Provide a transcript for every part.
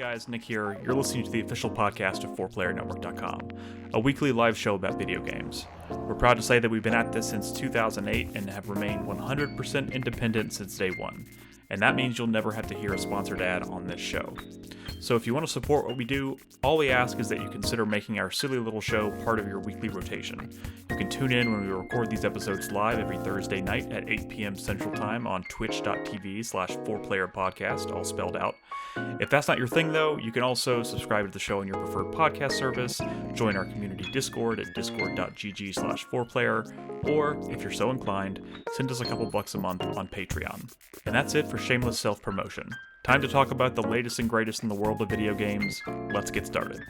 guys, Nick here. You're listening to the official podcast of 4PlayerNetwork.com, a weekly live show about video games. We're proud to say that we've been at this since 2008 and have remained 100% independent since day one, and that means you'll never have to hear a sponsored ad on this show. So if you want to support what we do, all we ask is that you consider making our silly little show part of your weekly rotation. You can tune in when we record these episodes live every Thursday night at 8 p.m. Central Time on twitch.tv/4playerpodcast, all spelled out. If that's not your thing, though, you can also subscribe to the show on your preferred podcast service, join our community Discord at discord.gg/4player, or, if you're so inclined, send us a couple bucks a month on Patreon. And that's it for shameless self-promotion. Time to talk about the latest and greatest in the world of video games. Let's get started.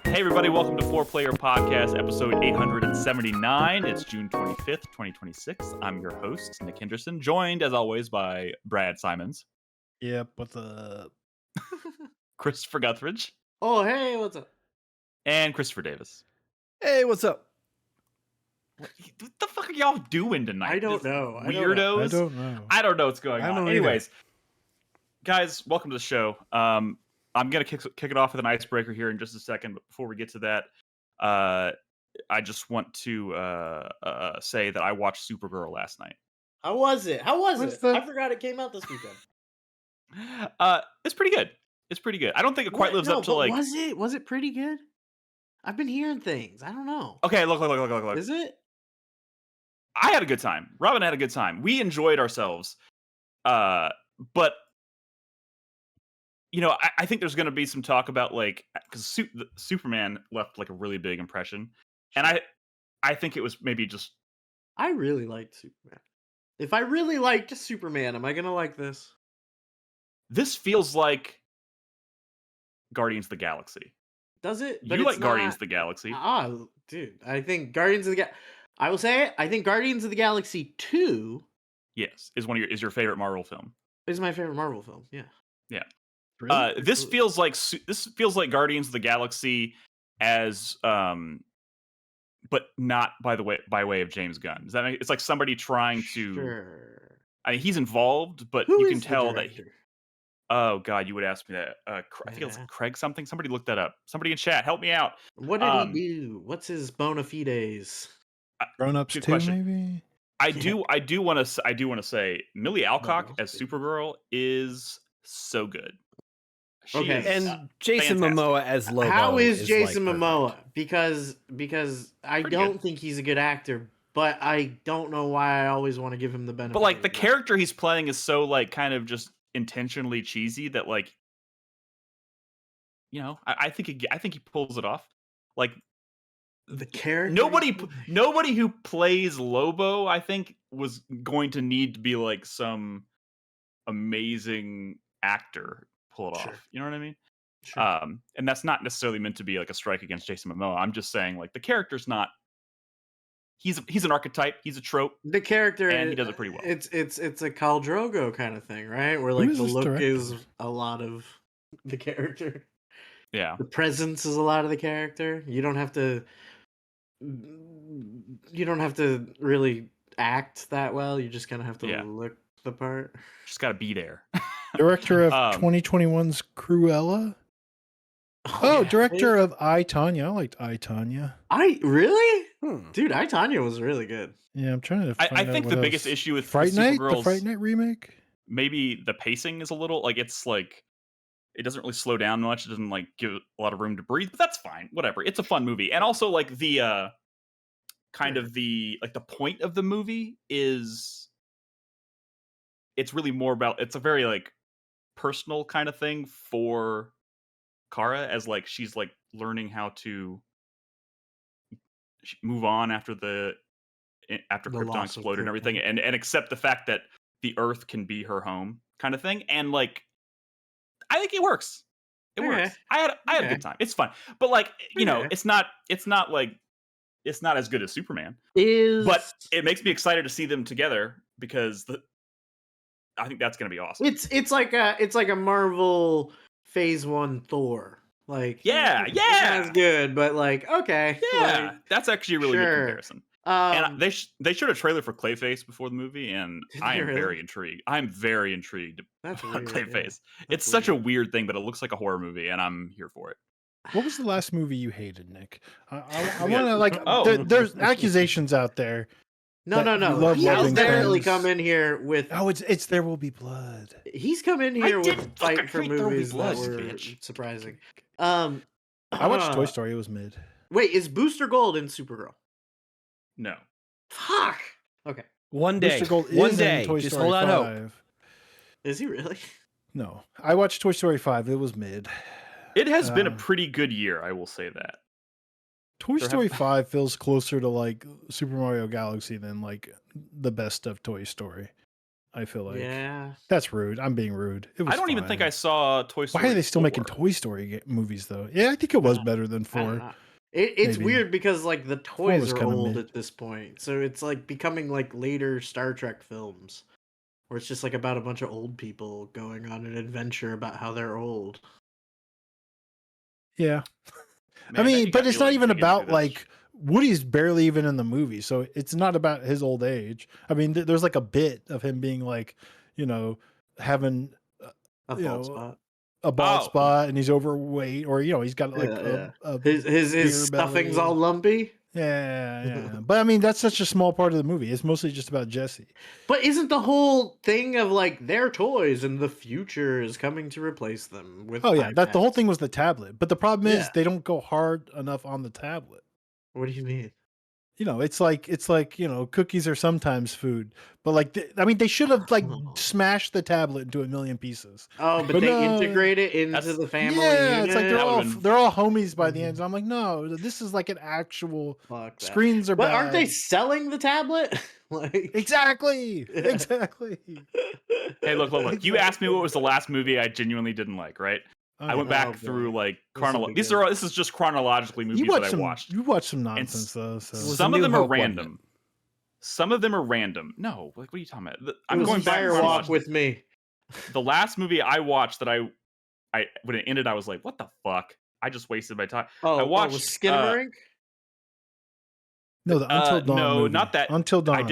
Hey everybody, welcome to 4Player Podcast, episode 879. It's June 25th, 2026. I'm your host, Nick Henderson, joined, as always, by Brad Simons. Yep, what's up? Christopher Guthridge. Oh, hey, what's up? And Christopher Davis. Hey, what's up? What the fuck are y'all doing tonight? I don't know. Weirdos? I don't know. I don't know what's going on. either. Anyways, guys, welcome to the show. I'm going to kick it off with an icebreaker here in just a second, but before we get to that, I just want to say that I watched Supergirl last night. How was it? What's the- I forgot it came out this weekend. It's pretty good. It's pretty good. I don't think it quite lives up to like... Was it pretty good? I've been hearing things. I don't know. Okay, look. Is it? I had a good time. Robin had a good time. We enjoyed ourselves. But, you know, I think there's going to be some talk about, like, because Superman left, like, a really big impression. And I think it was maybe just... I really liked Superman. If I really liked Superman, am I going to like this? This feels like Guardians of the Galaxy. Does it? You like Guardians of the Galaxy. Dude. I think Guardians of the I will say it. I think Guardians of the Galaxy 2 Yes, is your favorite Marvel film. is my favorite Marvel film. Yeah. Yeah. Really? This feels like Guardians of the Galaxy as but not by way of James Gunn. Does that make it's like somebody trying to Sure. I mean he's involved, but Who you is can the tell that director? oh god, you would ask me that. I think it's Yeah. Craig something. Somebody look that up. Somebody in chat, help me out. What did he do? What's his bona fides? Grown Ups Good 2, question. maybe? I do want to say Millie Alcock No. as Supergirl is so good. She Okay. is And Jason fantastic. Momoa as Lobo. How is Jason like, Momoa? perfect. Because I Pretty don't good. think he's a good actor, but I don't know why I always want to give him the benefit. But like of the doubt. character he's playing is so like kind of just intentionally cheesy that like you know I think he pulls it off. Like the character, nobody who plays Lobo I think was going to need to be like some amazing actor to pull it Sure. off. You know what I mean? Sure. And that's not necessarily meant to be like a strike against Jason Momoa. I'm just saying like the character's not. He's an archetype. He's a trope. The character, and he does it pretty well. It's a Khal Drogo kind of thing, right? Where like is the this look director? is a lot of the character. Yeah. The presence is a lot of the character. You don't have to really act that well. You just kind of have to Yeah. look the part. Just got to be there. Director of Um, 2021's Cruella? Oh, director of I, Tonya. I liked I, Tonya. I really? Hmm. Dude, I, Tonya was really good. Yeah, I'm trying to find I out think what the biggest else. issue with Fright Night? The Supergirl's Fright Night remake? maybe the pacing is a little like it's like it doesn't really slow down much. It doesn't like give it a lot of room to breathe, but that's fine. Whatever. It's a fun movie. And also like the kind of the like the point of the movie is it's really more about it's a very like personal kind of thing for Kara as like she's like learning how to move on after Krypton loss of exploded and everything Krypton. and accept the fact that the Earth can be her home kind of thing. And like I think it works. It Okay. works. I had a Okay. good time. It's fun. But like, you know, Okay. it's not like it's not as good as Superman. Is But it makes me excited to see them together because I think that's going to be awesome. it's like a Marvel Phase 1 Thor. Like Yeah, it's yeah. not as good, but like okay. Yeah, like, that's actually a really good sure. comparison. They showed a trailer for Clayface before the movie, and Did I they am really? very intrigued. I'm very intrigued That's about weird. Clayface. Yeah. It's such a weird thing, but it looks like a horror movie, and I'm here for it. What was the last movie you hated, Nick? I We want to got- oh. there's accusations out there. No. You love He loving literally things. come in here with. Oh, it's There Will Be Blood. He's come in here did with fucking fight for hate There Will Be movies Blood, that were bitch. surprising. I watched Toy Story. It was mid. Wait, is Booster Gold in Supergirl? No. Fuck. Okay. One day. Booster Gold One is day. in Toy Just Story hold on 5. hope. Is he really? No, I watched Toy Story 5. It was mid. It has been a pretty good year, I will say that. Toy Story 5 feels closer to like Super Mario Galaxy than like the best of Toy Story. I feel like. Yeah. That's rude. I'm being rude. It was I don't even think fine. I saw Toy Story. Why are they still 4. making Toy Story movies though? Yeah, I think it was better than I don't 4. know. It's maybe. weird because like the Four was toys are kinda old mid. at this point, so it's like becoming like later Star Trek films, where it's just like about a bunch of old people going on an adventure about how they're old. Yeah. Man, I that mean, you but got it's me, not like, even digging about through like Woody's barely even in the movie, so it's not about his old age. I mean, there's like a bit of him being like, having A you bald know, spot. a bald Oh. spot, and he's overweight, or he's got like a His beer stuffing's belly. all lumpy. Yeah. But I mean, that's such a small part of the movie. It's mostly just about Jesse. But isn't the whole thing of like their toys and the future is coming to replace them with? Oh yeah, that the whole iPads? thing was the tablet. But the problem is Yeah. they don't go hard enough on the tablet. What do you mean? It's like cookies are sometimes food, but like they should have like Oh. smashed the tablet into a million pieces. Oh, but But they no, integrate it into that's- the family Yeah, unit. it's like That would've been- they're all homies by the end. So I'm like, no, this is like an actual Fuck that. screens are But bad. aren't they selling the tablet? Like Exactly. Exactly. Hey, look. You asked me what was the last movie I genuinely didn't like, right? I went back Oh, through boy. like This'll be This good. is just chronologically movies You watched that I watched. You watched some nonsense though. was So Some A of New them are Hope, wasn't random. Some of them are random. No, like what are you talking about? I'm It was going back. Firewalk chronologically. with me. The last movie I watched that I when it ended, I was like, what the fuck? I just wasted my time. Oh, I watched was Skinamarink? no, the Until Dawn. no, movie. not that. Until Dawn.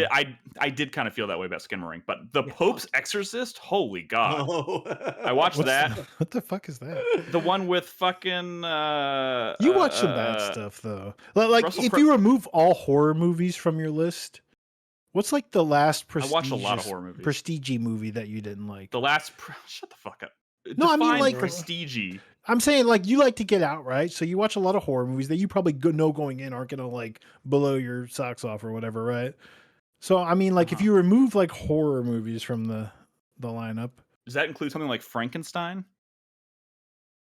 I did kind of feel that way about Skinamarink, but The Yeah. Pope's Exorcist, holy god. Oh. I watched What's that. What the fuck is that? The one with fucking You watch some bad stuff though. Like Russell if Crowe- you remove all horror movies from your list, what's like the last I watch a lot of horror movies. prestige movie that you didn't like? Shut the fuck up. No, I mean, Define like- prestige. I'm saying like you like to get out, right? So you watch a lot of horror movies that you probably know going in aren't gonna like blow your socks off or whatever, right? So I mean, like if you remove like horror movies from the lineup, Does that include something like Frankenstein?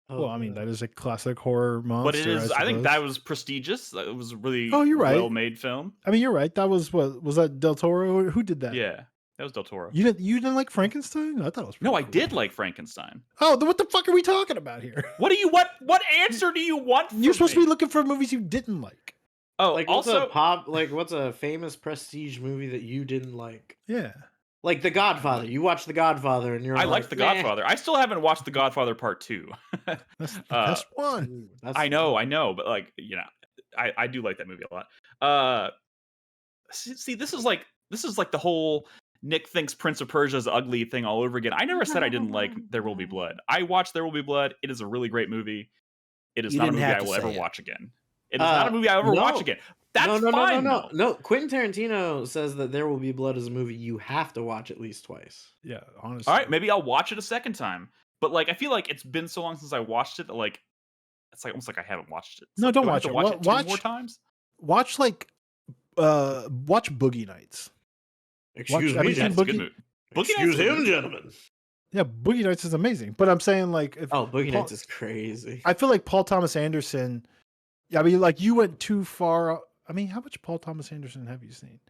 well, I mean that is a classic horror monster. But it is. I think suppose. that was prestigious. It was a really Oh, you're right. well-made film. I mean, you're right. That was that Del Toro? Who did that? Yeah, that was Del Toro. You didn't like Frankenstein? I thought it was. No, I pretty cool. did like Frankenstein. Oh, then what the fuck are we talking about here? What answer do you want? You're supposed to be looking for movies you didn't like. Oh, Like also, what's a famous prestige movie that you didn't like? Yeah. Like The Godfather. You watched The Godfather and you're I like, like The "Meh." Godfather. I still haven't watched The Godfather Part 2. That's the best one. Ooh, that's- I know, but like, I do like that movie a lot. See, this is like the whole Nick thinks Prince of Persia is ugly thing all over again. I never said I didn't like There Will Be Blood. I watched There Will Be Blood. It is a really great movie. It is You not a didn't movie have I to will ever say it. watch again. It is not a movie I ever watch no. again. That's no, fine. though. No, Quentin Tarantino says that There Will Be Blood is a movie you have to watch at least twice. Yeah, honestly. All right, maybe I'll watch it a second time. But like, I feel like it's been so long since I watched it that like, it's like almost like I haven't watched it. No, don't Do I watch have to it. Watch it two Watch- more times. Watch watch Boogie Nights. Excuse have me, you seen That's a good Boogie- movie. Boogie Excuse Nights is a him, good gentlemen. Yeah, Boogie Nights is amazing. But I'm saying like if Oh, Boogie Paul- Nights is crazy. I feel like Paul Thomas Anderson. Yeah, I mean, like you went too far. I mean, how much Paul Thomas Anderson have you seen?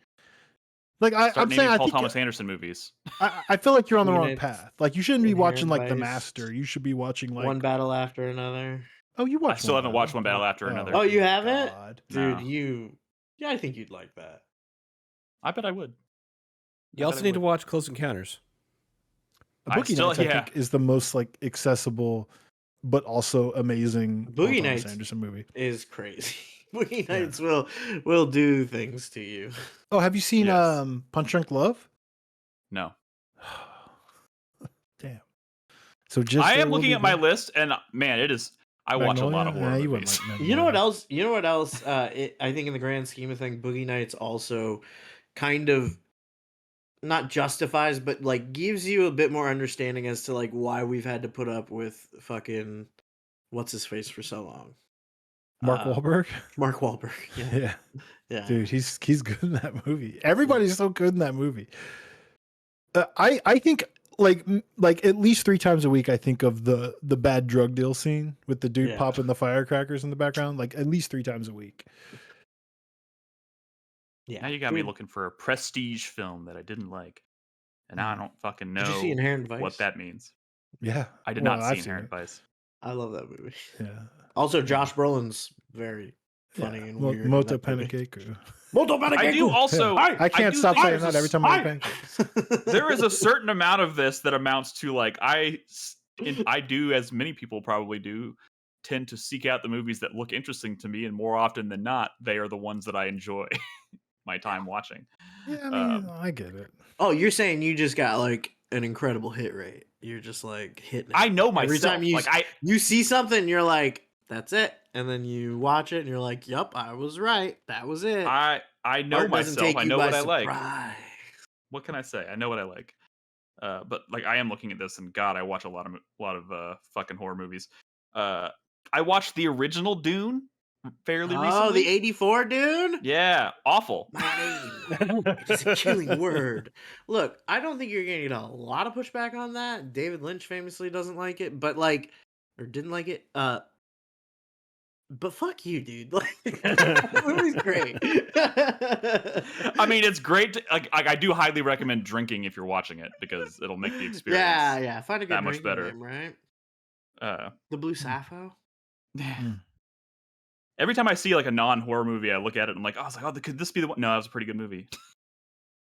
Like Start I'm naming saying, Paul I think Thomas Anderson movies. I feel like you're on the wrong Units, path. Like you shouldn't be watching like The Inherent Vice, Master. You should be watching like One battle after another. Oh, you watched. I still haven't watched One Battle After Another. Oh, you haven't? God. Dude, No. Yeah, I think you'd like that. I bet I would. You I also bet I need to would. watch Close Encounters. A Boogie Nights, I think, is the most like accessible, but also amazing Paul Boogie Thomas Nights Anderson movie. Is crazy. Boogie Nights will do things to you. Oh, have you seen Yes. Punch Drunk Love? No. Damn. So just I There am Will looking Be at my Blood. list, and man, it is. I watch a lot of horror You movies. wouldn't like You know what Magnolia. else? You know what else? I think in the grand scheme of things, Boogie Nights also kind of not justifies, but like gives you a bit more understanding as to like why we've had to put up with fucking what's his face for so long. Mark Wahlberg. Mark Wahlberg. Yeah, Yeah, yeah. dude, he's good in that movie. Everybody's so good in that movie. I think like at least 3 times a week I think of the bad drug deal scene with the dude Yeah. popping the firecrackers in the background, like at least 3 times a week. Yeah. Now you got me looking for a prestige film that I didn't like, and now I don't fucking Did you see know Inherent Vice? what that means. Yeah, I did well, not I've see seen Inherent it. Vice. I love that movie. Yeah. Also, Josh Brolin's very funny Yeah. and weird. Moto in that movie. Pancake. Moto Pancake. I do also. I can't do stop think saying that every time I eat pancakes. there is a certain amount of this that amounts to like I do, as many people probably do, tend to seek out the movies that look interesting to me, and more often than not, they are the ones that I enjoy my time watching. Yeah, I mean, I get it. Oh, you're saying you just got like an incredible hit rate. You're just like hitting it. I know myself. Every time you like you see something, you're like, that's it. And then you watch it and you're like, yup, I was right. That was it. I know Art doesn't myself. take I you know by what I like. surprise. What can I say? I know what I like. But like I am looking at this, and God, I watch a lot of fucking horror movies. I watched the original Dune fairly recently. Oh, the 84 Dune? Yeah, awful. My name is a killing word. Look, I don't think you're going to get a lot of pushback on that. David Lynch famously doesn't like it, but like, or didn't like it. But fuck you, dude. Like, the movie's great. I mean, it's great. Like I do highly recommend drinking if you're watching it, because it'll make the experience. Yeah. Find a good that much better. Game, right? The Blue Sappho. Every time I see like a non-horror movie, I look at it and I'm like, could this be the one? No, that was a pretty good movie.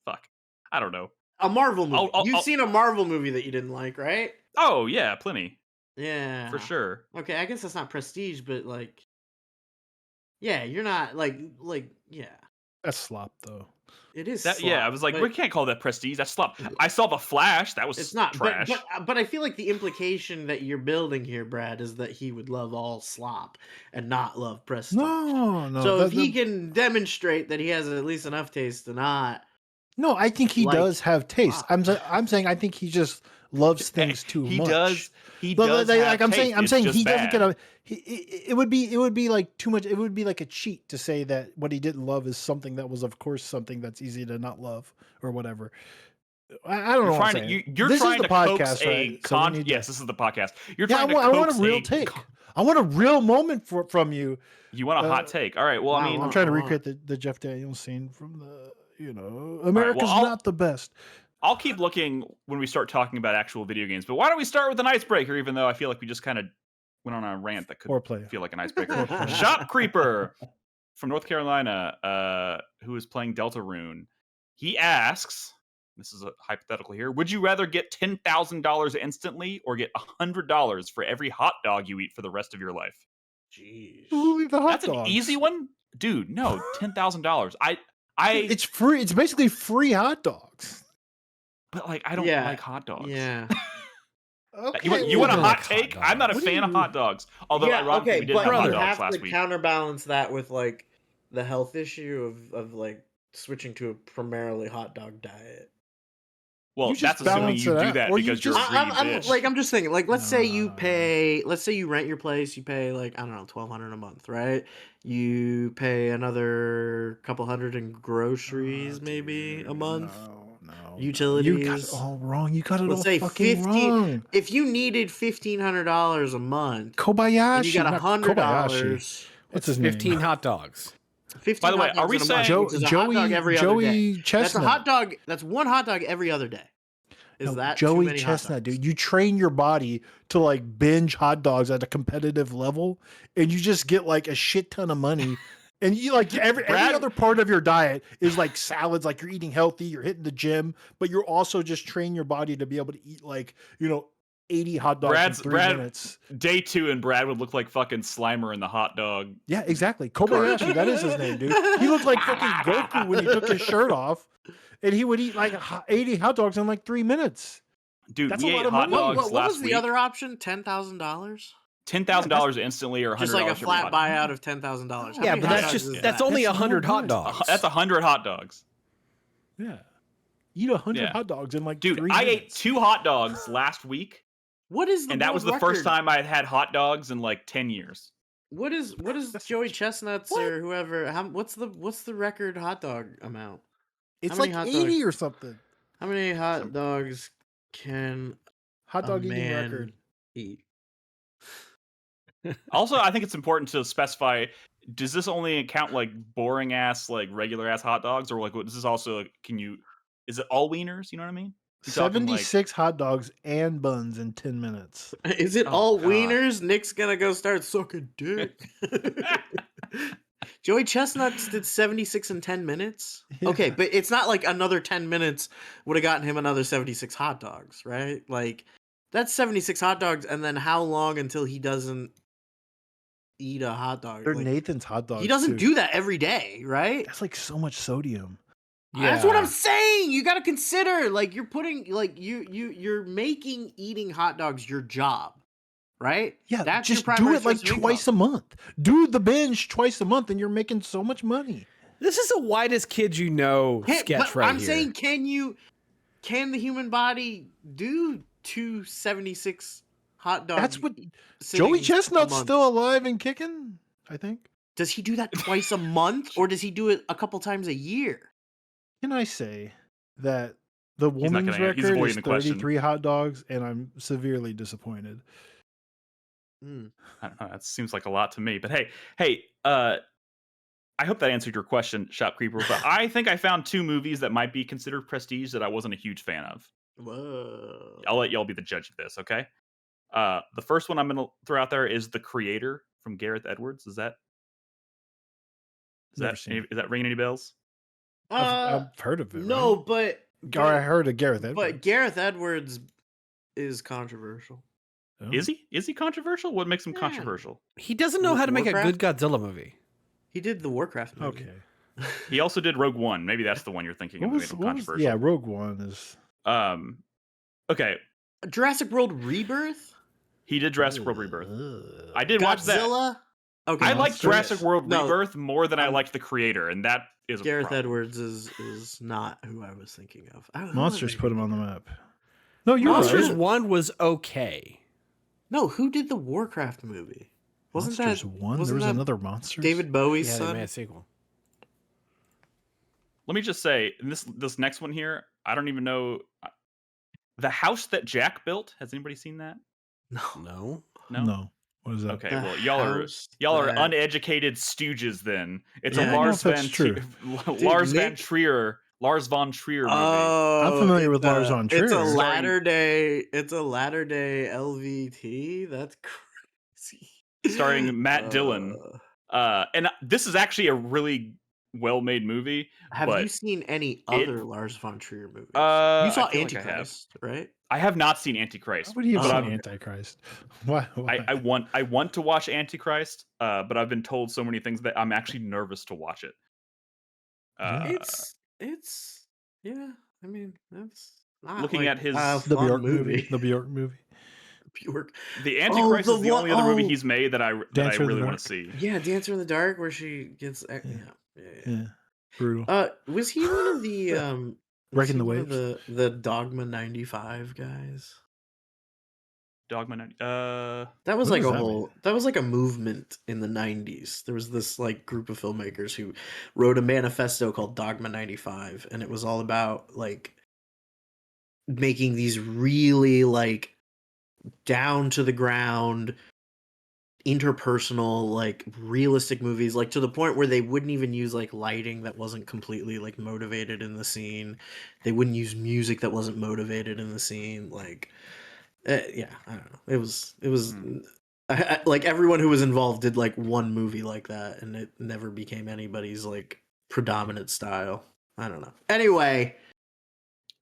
Fuck. I don't know. A Marvel movie. You've I'll seen a Marvel movie that you didn't like, right? Oh yeah, plenty. Yeah. For sure. Okay, I guess that's not prestige, but like, yeah, you're not like, yeah. That's slop though. It is. That, slop, yeah, I was like, we can't call that prestige. That's slop. I saw The Flash. That was it's not trash. But I feel like the implication that you're building here, Brad, is that he would love all slop and not love prestige. No. So if he can demonstrate that he has at least enough taste to not. No, I think he like does have taste. slop. I'm saying I think he just loves things too much. He does. Like I'm saying he bad. doesn't get a. It would be like too much. It would be like a cheat to say that what he didn't love is something that was, of course, something that's easy to not love or whatever. I don't know. What I'm saying. You're this trying is the to podcast, coax right? yes, this is the podcast. You're Yeah, trying to I want coax a real take. I want a real moment from you. You want a hot take? All right. Well, I mean, I'm trying to recreate the Jeff Daniels scene from the America's not the best. I'll keep looking when we start talking about actual video games. But why don't we start with an icebreaker? Even though I feel like we just kind of went on a rant that could 4Player. feel like an icebreaker. Shop Creeper from North Carolina, who is playing Deltarune. He asks, this is a hypothetical here, would you rather get $10,000 instantly or get $100 for every hot dog you eat for the rest of your life? Jeez. That's an easy one? Dude, no, $10,000. It's free. It's basically free hot dogs. But like, I don't like hot dogs. Yeah. Okay, you want a hot take? I'm not a fan of hot dogs. Although, ironically, we did have hot dogs last week. Counterbalance that with like the health issue of like switching to a primarily hot dog diet. Well, that's assuming you do that because you're a greedy bitch. I'm just thinking, like, let's say you rent your place, you pay like, I don't know, $1,200 a month, right? You pay another couple hundred in groceries, maybe a month. No. Utilities. You got it all wrong. You got it Let's all say fucking wrong. If you needed $1,500 a month, Kobayashi, and you got $100. What's his name? 15 hot dogs. 15 By the way, hot are dogs we in a saying month, which is a hot dog every other day? Chestnut? That's a hot dog. That's one hot dog every other day. Is that too Joey many Chestnut, hot dogs? dude? You train your body to like binge hot dogs at a competitive level, and you just get like a shit ton of money. And you like every other part of your diet is like salads, like you're eating healthy, you're hitting the gym, but you're also just training your body to be able to eat like, 80 hot dogs in 3 minutes. Day 2 and Brad would look like fucking Slimer in the hot dog. Yeah, exactly. Kobayashi, that is his name, dude. He looked like fucking Goku when he took his shirt off, and he would eat like 80 hot dogs in like 3 minutes. Dude, That's we a lot ate of hot money. dogs What last was the week. other option? $10,000? $10,000 instantly, or $100 Just like a every flat hot- buyout of $10,000. Yeah, but that's only That's 100 no hot good. dogs. That's 100 hot dogs. Yeah. Eat 100 Yeah. hot dogs in like Dude, 3 I minutes. ate 2 hot dogs last week, What is the and that world was the record? first time I had had hot dogs in like 10 years. What is Joey Chestnuts or whoever? What's the record hot dog amount? It's How many like hot 80 dogs? or something. How many hot dogs can Hot dog a eating man record. eat? Also, I think it's important to specify: does this only count like boring ass, like regular ass hot dogs, or like what? Does this also like, is it all wieners? You know what I mean? You talking, like- 76 hot dogs and buns in 10 minutes. Is it Oh, all God. wieners? Nick's gonna go start sucking dick. Joey Chestnuts did 76 in 10 minutes. Yeah. Okay, but it's not like another 10 minutes would have gotten him another 76 hot dogs, right? Like that's 76 hot dogs, and then how long until he doesn't eat a hot dog? They're Like, Nathan's hot dogs. he doesn't too. do that every day, right? That's like so much sodium. That's what I'm saying. You got to consider, like, you're putting, like, you're making eating hot dogs your job, right? Yeah, That's just your do primary it like source of twice income. a month. Do the binge twice a month, and you're making so much money. This is a whitest kid you know sketch But right I'm here. saying, can the human body do 276 hot dogs? That's what sittings Joey a Chestnut's month? still alive and kicking, I think. Does he do that twice a month, or does he do it a couple times a year? Can I say that the He's not woman's gonna- he's record avoiding is the question. 33 hot dogs, and I'm severely disappointed. Mm. I don't know. That seems like a lot to me. But hey, I hope that answered your question, Shop Creeper. But I think I found 2 movies that might be considered prestige that I wasn't a huge fan of. Whoa. I'll let y'all be the judge of this, okay? The first one I'm gonna throw out there is The Creator from Gareth Edwards. Is that Never seen it. is that ringing any bells? I've heard of it. No, right? but Or I heard of Gareth Edwards. But Gareth Edwards is controversial. Oh. Is he? Is he controversial? What makes him Yeah. controversial? He doesn't know how to make a Warcraft? good Godzilla movie. He did the Warcraft movie. Okay. He also did Rogue One. Maybe that's the one you're thinking of. That made him controversial. Yeah, Rogue One is. Okay. Jurassic World Rebirth? He did Jurassic World Rebirth. I did watch that. Godzilla? Okay. I like Monsters. Jurassic World No. Rebirth more than I I'm- liked The Creator, and that is a Gareth problem. Edwards is not who I was thinking of. Monsters put him on the map. No, you're Monsters right. 1 was okay. No, who did the Warcraft movie? Wasn't Monsters that 1? There wasn't was that another Monsters? David Bowie's Yeah, they son? made a sequel. Let me just say, this next one here, I don't even know. The House That Jack Built. Has anybody seen that? No. No. No. What is that? Okay, The well, y'all are House y'all are That- uneducated stooges. Then it's Yeah, I a don't know Lars if that's Van true. Lars Van Nick- Trier movie. Oh, I'm familiar with it's Lars von It's Trier. a Starring- latter day. It's a latter day LVT. That's crazy. Starring Matt Dillon. And this is actually a really well-made movie. Have but you seen any other Lars von Trier movies? I You saw feel like I have. Antichrist, right? I have not seen Antichrist. Why would you have Oh, seen okay. Antichrist? Why? I want to watch Antichrist, but I've been told so many things that I'm actually nervous to watch it. It's yeah. I mean, that's not Looking like at his- a the fun Bjork movie. The Bjork movie. Bjork. The Antichrist the is the one- only other movie oh. he's made that I Dancer in the really want Dark. to see. Yeah, Dancer in the Dark, where she gets Yeah. Brutal. Was he one of the was Wrecking he the one of Waves? the Dogma 95 guys? Dogma 90. That was What like does a that whole that was like a movement in the 90s. There was this like group of filmmakers who wrote a manifesto called Dogma 95, and it was all about like making these really like down to the ground interpersonal like realistic movies, like to the point where they wouldn't even use like lighting that wasn't completely like motivated in the scene. They wouldn't use music that wasn't motivated in the scene. Like yeah, I don't know. It was like everyone who was involved did like one movie like that, and it never became anybody's like predominant style. I don't know. Anyway,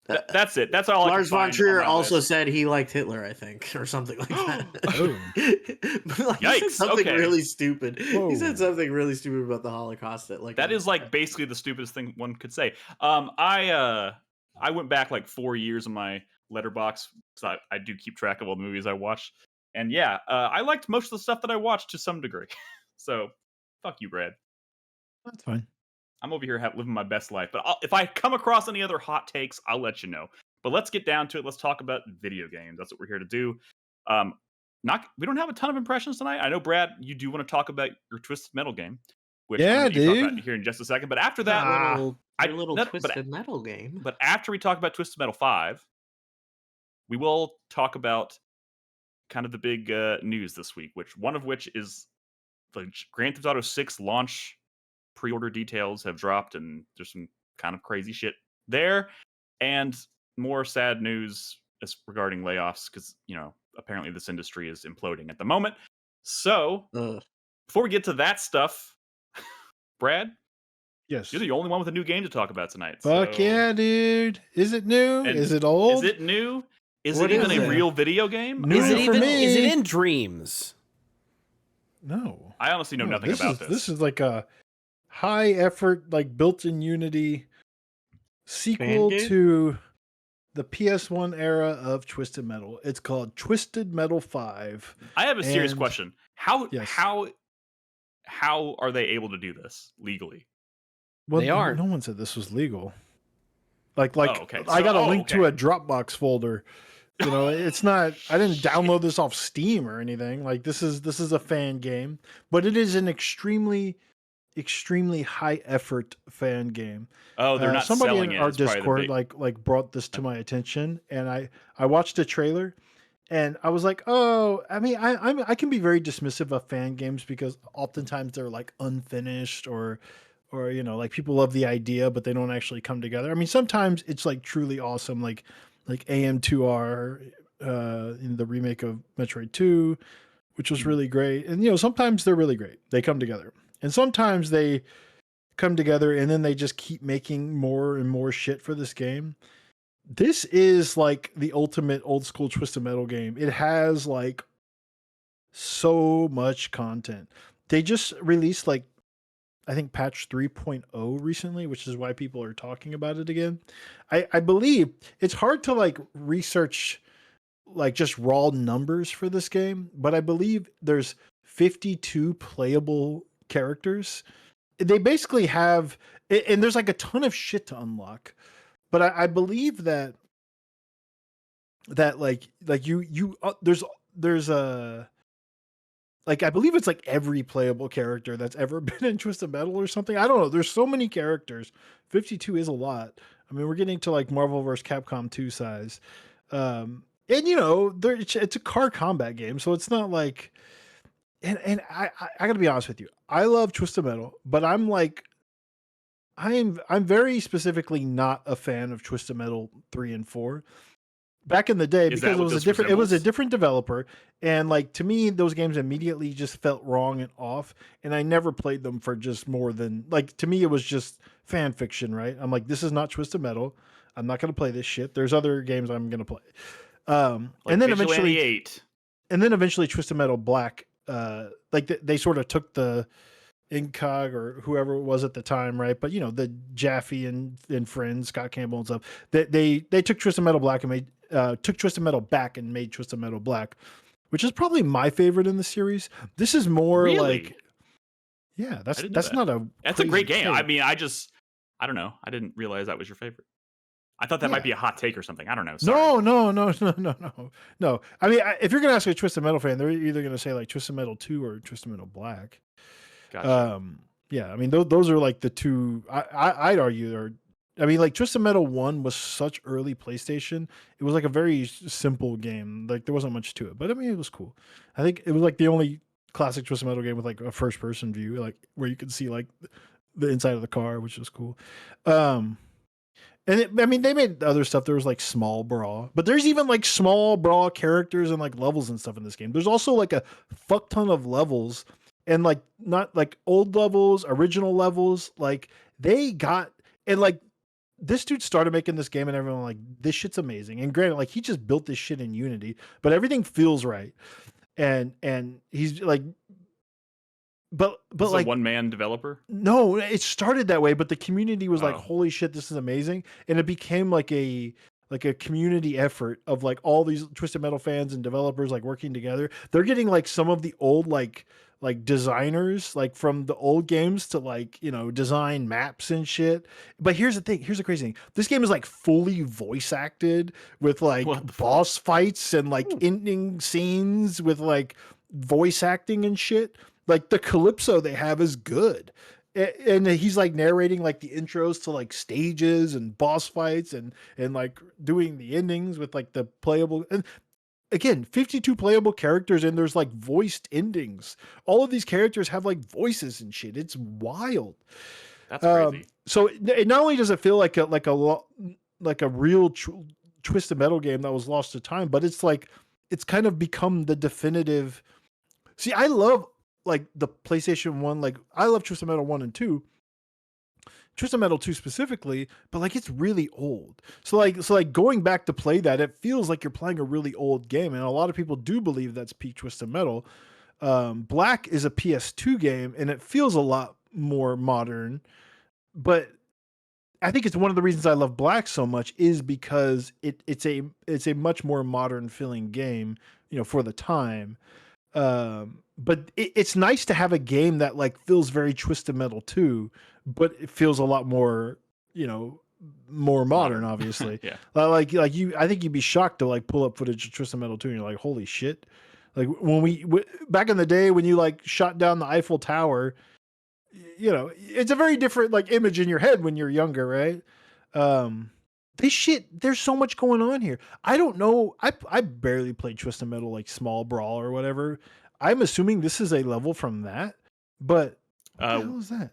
That's it. That's all. Lars I von can find Trier on my also list. said he liked Hitler, I think, or something like that. Oh. But, like, he said Yikes, something okay. really stupid. Whoa. He said something really stupid about the Holocaust. That is like basically the stupidest thing one could say. I went back like 4 years in my letterbox because I do keep track of all the movies I watch, and yeah, I liked most of the stuff that I watched to some degree. So, fuck you, Brad. That's fine. I'm over here living my best life. But if I come across any other hot takes, I'll let you know. But let's get down to it. Let's talk about video games. That's what we're here to do. We don't have a ton of impressions tonight. I know, Brad, you do want to talk about your Twisted Metal game, which I'm Yeah, going to talk dude. about here in just a second. But after that, Twisted Metal game. But after we talk about Twisted Metal 5, we will talk about kind of the big news this week, one of which is the Grand Theft Auto 6 launch pre-order details have dropped, and there's some kind of crazy shit there, and more sad news regarding layoffs because apparently this industry is imploding at the moment. So before we get to that stuff, Brad, Yes. you're the only one with a new game to talk about tonight. Fuck yeah, dude. Is it new? And is it old? Is it new? Is What it even is a it? real video game? New Is it for even? me. Is it in Dreams? No. I honestly know nothing about this. This is like a high effort, like built-in Unity sequel Fan game? to the PS1 era of Twisted Metal. It's called Twisted Metal 5. I have a serious And- question. Yes. How are they able to do this legally? Well, They aren't. No one said this was legal. Like okay. I got a link to okay. a Dropbox folder. It's not. I didn't download this off Steam or anything. Like this is a fan game, but it is an extremely high effort fan game. Oh, they're not somebody selling in it. our It's probably the Discord big- like brought this to my attention, and I watched the trailer, and I was like, oh, I mean, I can be very dismissive of fan games because oftentimes they're like unfinished or like people love the idea but they don't actually come together. I mean, sometimes it's like truly awesome, like AM2R in the remake of Metroid 2, which was really great. And sometimes they're really great. They come together. And sometimes they come together and then they just keep making more and more shit for this game. This is like the ultimate old school Twisted Metal game. It has like so much content. They just released like I think patch 3.0 recently, which is why people are talking about it again. I believe it's hard to like research like just raw numbers for this game, but I believe there's 52 playable characters. They basically have, and there's like a ton of shit to unlock, but I believe that like you there's a, like, I believe it's like every playable character that's ever been in Twisted Metal or something. I don't know. There's so many characters. 52 is a lot. I mean, we're getting to like Marvel vs. Capcom 2 size. And it's a car combat game, so it's not like, and I gotta be honest with you. I love Twisted Metal, but I'm very specifically not a fan of Twisted Metal 3 and 4. Back in the day, Is that because what it was a this different developer, and like to me, those games immediately just felt wrong and off, and I never played them for just more than like, to me it was just fan fiction, right? I'm like, this is not Twisted Metal. I'm not gonna play this shit. There's other games I'm gonna play. And then Vigilante 8. eventually Twisted Metal Black, they sort of took the Incog or whoever it was at the time, right? But the Jaffe and friends, Scott Campbell and stuff, they took Twisted Metal Black and made took Twisted Metal back and made Twisted Metal Black, which is probably my favorite in the series. This is more Really? like, yeah, that's not a That's a great crazy game. take. I mean, I don't know. I didn't realize that was your favorite. I thought that might be a hot take or something. I don't know. Sorry. No. I mean, if you're gonna ask a Twisted Metal fan, they're either gonna say like Twisted Metal 2 or Twisted Metal Black. Gotcha. Yeah, I mean, those are like the two. I'd argue are. I mean, like Twisted Metal 1 was such early PlayStation. It was like a very simple game. Like there wasn't much to it, but I mean, it was cool. I think it was like the only classic Twisted Metal game with like a first person view, like where you could see like the inside of the car, which was cool. I mean, they made other stuff. There was like Small Brawl, but there's even like Small Brawl characters and like levels and stuff in this game. There's also like a fuck ton of levels, and like not like old levels, original levels. Like they got, and like this dude started making this game and everyone like, this shit's amazing. And granted, like he just built this shit in Unity, but everything feels right. And he's like, but like a one-man developer. No, it started that way, but the community was like, Oh. holy shit, this is amazing. And it became like a community effort of like all these Twisted Metal fans and developers like working together. They're getting like some of the old like designers like from the old games to like, you know, design maps and shit. But here's the thing, here's the crazy thing. This game is like fully voice acted with like boss fights and like ending scenes with like voice acting and shit. Like the Calypso they have is good. And he's like narrating like the intros to like stages and boss fights and like doing the endings with like the playable, and again, 52 playable characters and there's like voiced endings. All of these characters have like voices and shit. It's wild. That's crazy. So it not only does it feel like a real Twisted Metal game that was lost to time, but it's like it's kind of become the definitive. See, I love like the PlayStation 1, like I love Twisted Metal 1 and 2. Twisted Metal 2 specifically, but like it's really old. So like going back to play that, it feels like you're playing a really old game, and a lot of people do believe that's peak Twisted Metal. Black is a PS2 game, and it feels a lot more modern, but I think it's one of the reasons I love Black so much is because it's a much more modern feeling game, you know, for the time. But it's nice to have a game that like feels very Twisted Metal 2, but it feels a lot more, you know, more modern, obviously. Yeah. Like you, I think you'd be shocked to like pull up footage of Twisted Metal 2 and you're like, holy shit. Like when back in the day when you like shot down the Eiffel Tower, you know, it's a very different like image in your head when you're younger, right? There's so much going on here. I don't know. I barely played Twisted Metal like Small Brawl or whatever. I'm assuming this is a level from that, but what the hell is that?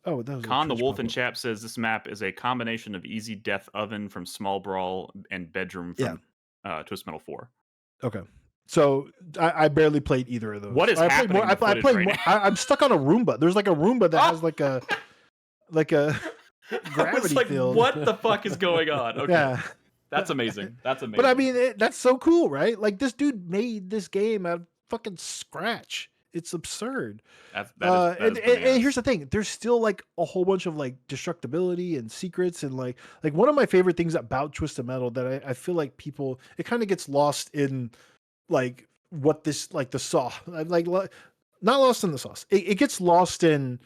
Oh, that was Con the Wolf and Chap says this map is a combination of Easy Death Oven from Small Brawl and Bedroom from Twisted Metal 4. Okay. So I barely played either of those. What is happening? I played more. I'm stuck on a Roomba. There's like a Roomba that has like a gravity field. What the fuck is going on? Okay. Yeah. That's amazing. That's amazing. But I mean, that's so cool, right? Like this dude made this game out of fucking scratch. It's absurd. And here's the thing: there's still like a whole bunch of like destructibility and secrets, and like one of my favorite things about Twisted Metal that I feel like people, it kind of gets lost in like what this like the sauce, like not lost in the sauce. It gets lost in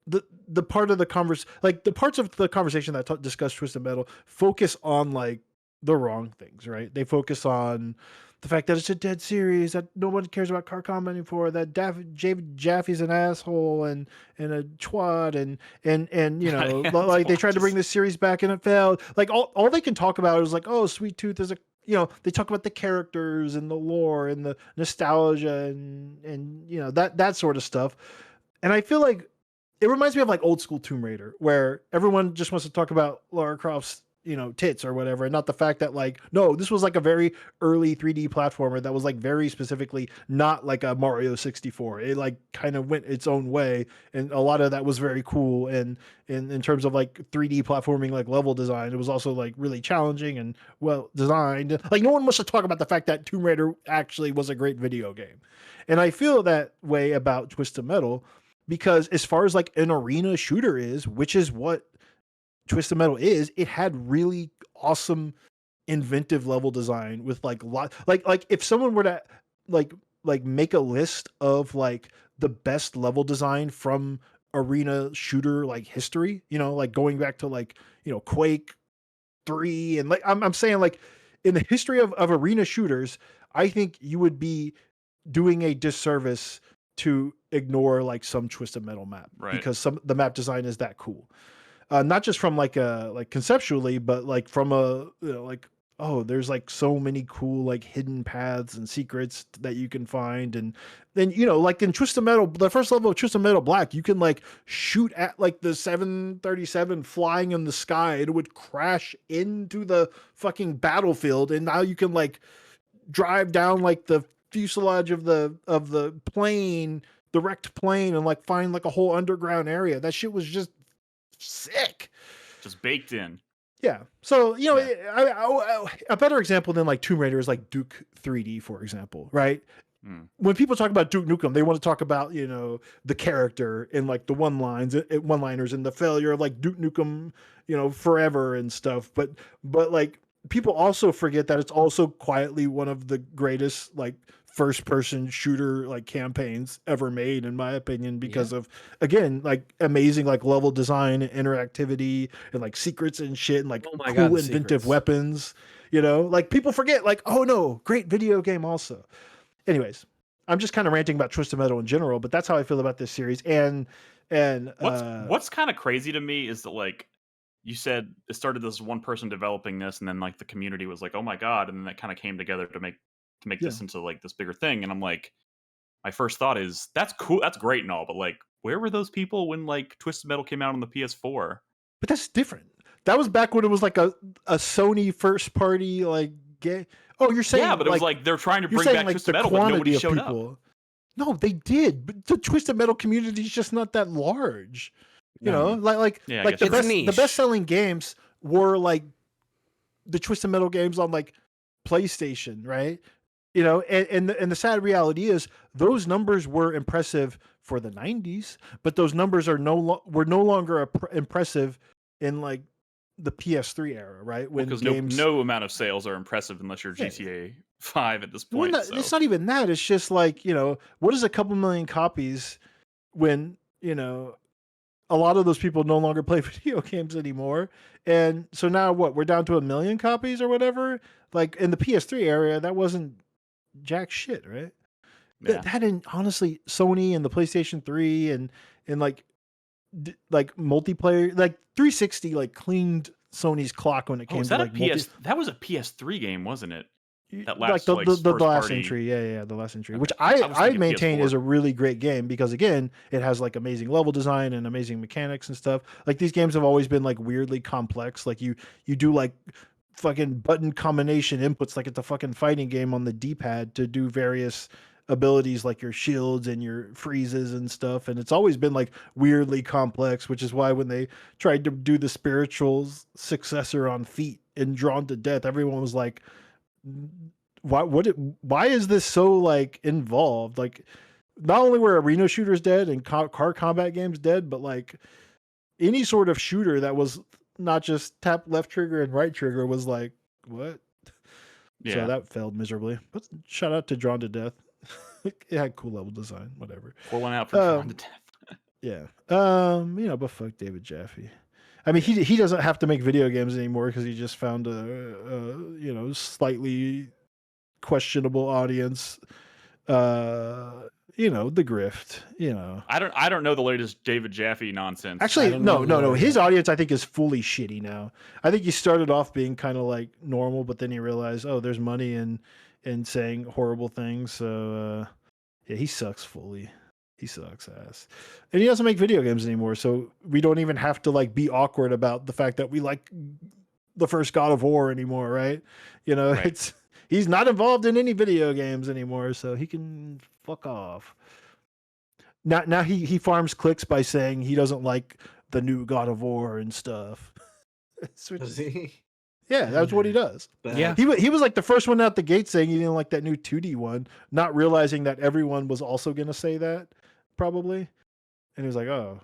the part of the like the parts of the conversation that discuss Twisted Metal focus on like the wrong things, right? They focus on the fact that it's a dead series, that no one cares about car combat anymore, that Jaffe's an asshole and a twat and you know, like they tried to bring this series back and it failed. Like all they can talk about is like, oh, Sweet Tooth is a, you know, they talk about the characters and the lore and the nostalgia and you know, that sort of stuff. And I feel like it reminds me of like old school Tomb Raider, where everyone just wants to talk about Lara Croft's, you know, tits or whatever, and not the fact that like, no, this was like a very early 3D platformer that was like very specifically not like a Mario 64. It like kind of went its own way, and a lot of that was very cool. And in terms of like 3D platforming, like level design, it was also like really challenging and well designed. Like no one wants to talk about the fact that Tomb Raider actually was a great video game. And I feel that way about Twisted Metal, because as far as like an arena shooter is, which is what Twisted Metal is, it had really awesome inventive level design with like like if someone were to like make a list of like the best level design from arena shooter like history, you know, like going back to like, you know, Quake 3 and like I'm saying like in the history of arena shooters, I think you would be doing a disservice to ignore like some Twisted Metal map, right? Because the map design is that cool. Not just from like conceptually, but like from a, you know, like, oh, there's like so many cool like hidden paths and secrets that you can find. And then, you know, like in Twisted Metal, the first level of Twisted Metal Black, you can like shoot at like the 737 flying in the sky. It would crash into the fucking battlefield. And now you can like drive down like the fuselage of the plane, the wrecked plane, and like find like a whole underground area. That shit was just sick. just baked in. Yeah. So, you know, Yeah. a better example than like Tomb Raider is like Duke 3D, for example, right? Mm. When people talk about Duke Nukem, they want to talk about, you know, the character and like the one-liners and the failure of like Duke Nukem, you know, forever and stuff. But like people also forget that it's also quietly one of the greatest like first-person shooter like campaigns ever made, in my opinion, because of, again, like amazing like level design and interactivity and like secrets and shit and like cool inventive weapons. You know, like people forget, like, oh no, great video game also. Anyways, I'm just kind of ranting about Twisted Metal in general, but that's how I feel about this series. And what's kind of crazy to me is that, like, you said it started this one person developing this, and then like the community was like, "Oh my god!" and then that kind of came together to make this into like this bigger thing. And I'm like, my first thought is, that's cool, that's great and all, but like, where were those people when like Twisted Metal came out on the PS4? But that's different. That was back when it was like a Sony first party like game. Oh, you're saying, yeah, but it was like they're trying to bring back like Twisted Metal, but nobody showed up. No, they did, but the Twisted Metal community is just not that large. You know, like the best selling games were like the Twisted Metal games on like PlayStation, right? You know, and the sad reality is those numbers were impressive for the 90s, but those numbers are were no longer impressive in like the PS3 era, right? When Because games, no amount of sales are impressive unless you're GTA 5 at this point. It's not even that. It's just like, you know, what is a couple million copies when, you know, a lot of those people no longer play video games anymore. And so now what? We're down to 1 million copies or whatever. Like in the PS3 area, that wasn't jack shit, right? Yeah. That and honestly, Sony and the PlayStation 3 and like multiplayer, like 360 like cleaned Sony's clock when it came to like that was a PS3 game, wasn't it? That last, like the last entry, the last entry, which I maintain is a really great game because again, it has like amazing level design and amazing mechanics and stuff. Like these games have always been like weirdly complex. Like you do like fucking button combination inputs, like it's a fucking fighting game on the D-pad to do various abilities like your shields and your freezes and stuff. And it's always been like weirdly complex, which is why when they tried to do the spiritual successor on Feet and Drawn to Death, everyone was like, why is this so like involved? Like not only were arena shooters dead and car combat games dead, but like any sort of shooter that was not just tap left trigger and right trigger was like, what? Yeah. So that failed miserably. But shout out to Drawn to Death. It had cool level design, whatever. Pour one out for Drawn to Death. Yeah. You know, but fuck David Jaffe. I mean, he doesn't have to make video games anymore because he just found a you know, slightly questionable audience. You know, the grift, you know. I don't know the latest David Jaffe nonsense. Actually, no. His audience, I think, is fully shitty now. I think he started off being kind of like normal, but then he realized, oh, there's money in saying horrible things. So yeah, he sucks fully. He sucks ass. And he doesn't make video games anymore, so we don't even have to like be awkward about the fact that we like the first God of War anymore, right? You know, right. He's not involved in any video games anymore, so he can fuck off. Now he farms clicks by saying he doesn't like the new God of War and stuff. Does he? Yeah, that's what he does. Yeah. He was like the first one out the gate saying he didn't like that new 2D one, not realizing that everyone was also going to say that, probably. And he was like, oh,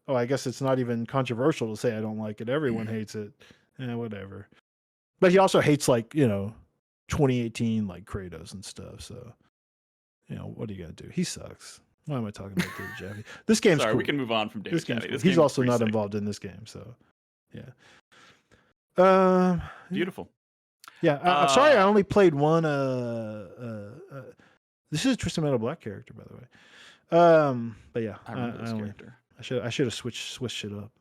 I guess it's not even controversial to say I don't like it. Everyone hates it. Whatever. But he also hates, like, you know, 2018, like, Kratos and stuff. So, you know, what are you going to do? He sucks. Why am I talking about David Jaffe? This game's Sorry, cool. we can move on from David Jaffe. Cool. He's also not involved in this game, so, yeah. Beautiful. Yeah, I'm sorry I only played one. This is a Twisted Metal Black character, by the way. But yeah, I remember this character. I should have switched it up.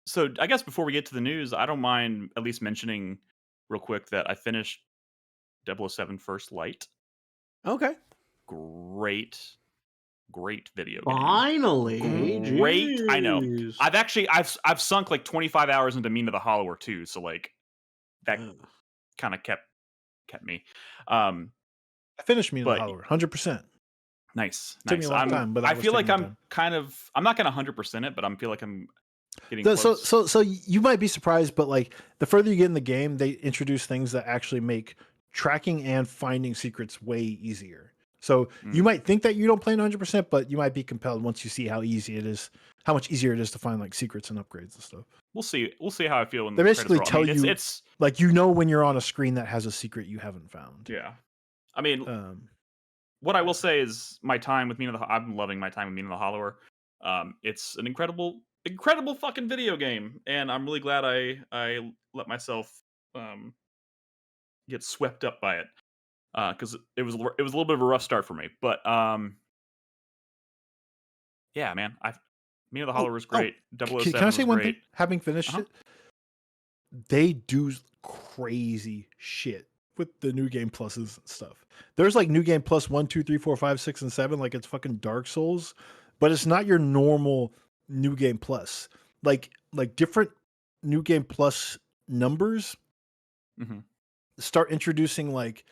So I guess before we get to the news, I don't mind at least mentioning real quick that I finished 007 First Light. Okay. Great video game. Finally. Great. Jeez. I know. I've sunk like 25 hours into Mean to the Hollower too, so like that kind of kept me. I finished Mean to the Hollower 100%. Nice. Took me a long time, but I feel like I'm not gonna 100% it, but I feel like I'm getting So, close. so you might be surprised, but like the further you get in the game, they introduce things that actually make tracking and finding secrets way easier. So you might think that you don't play 100%, but you might be compelled once you see how easy it is, how much easier it is to find like secrets and upgrades and stuff. We'll see. We'll see how I feel when They the basically credits roll. I tell mean, you, it's like when you're on a screen that has a secret you haven't found. yeah. I mean, Um, what I will say is my time with I'm loving my time with Mina the Hollower. It's an incredible fucking video game, and I'm really glad I let myself get swept up by it because it was a little bit of a rough start for me. But yeah, man, Mina the Hollower is great. 007 can I say was one great. thing? Having finished it, they do crazy shit with the new game pluses and stuff. There's like new game plus 1, 2, 3, 4, 5, 6, and 7, like it's fucking Dark Souls, but it's not your normal new game plus. Like different new game plus numbers start introducing like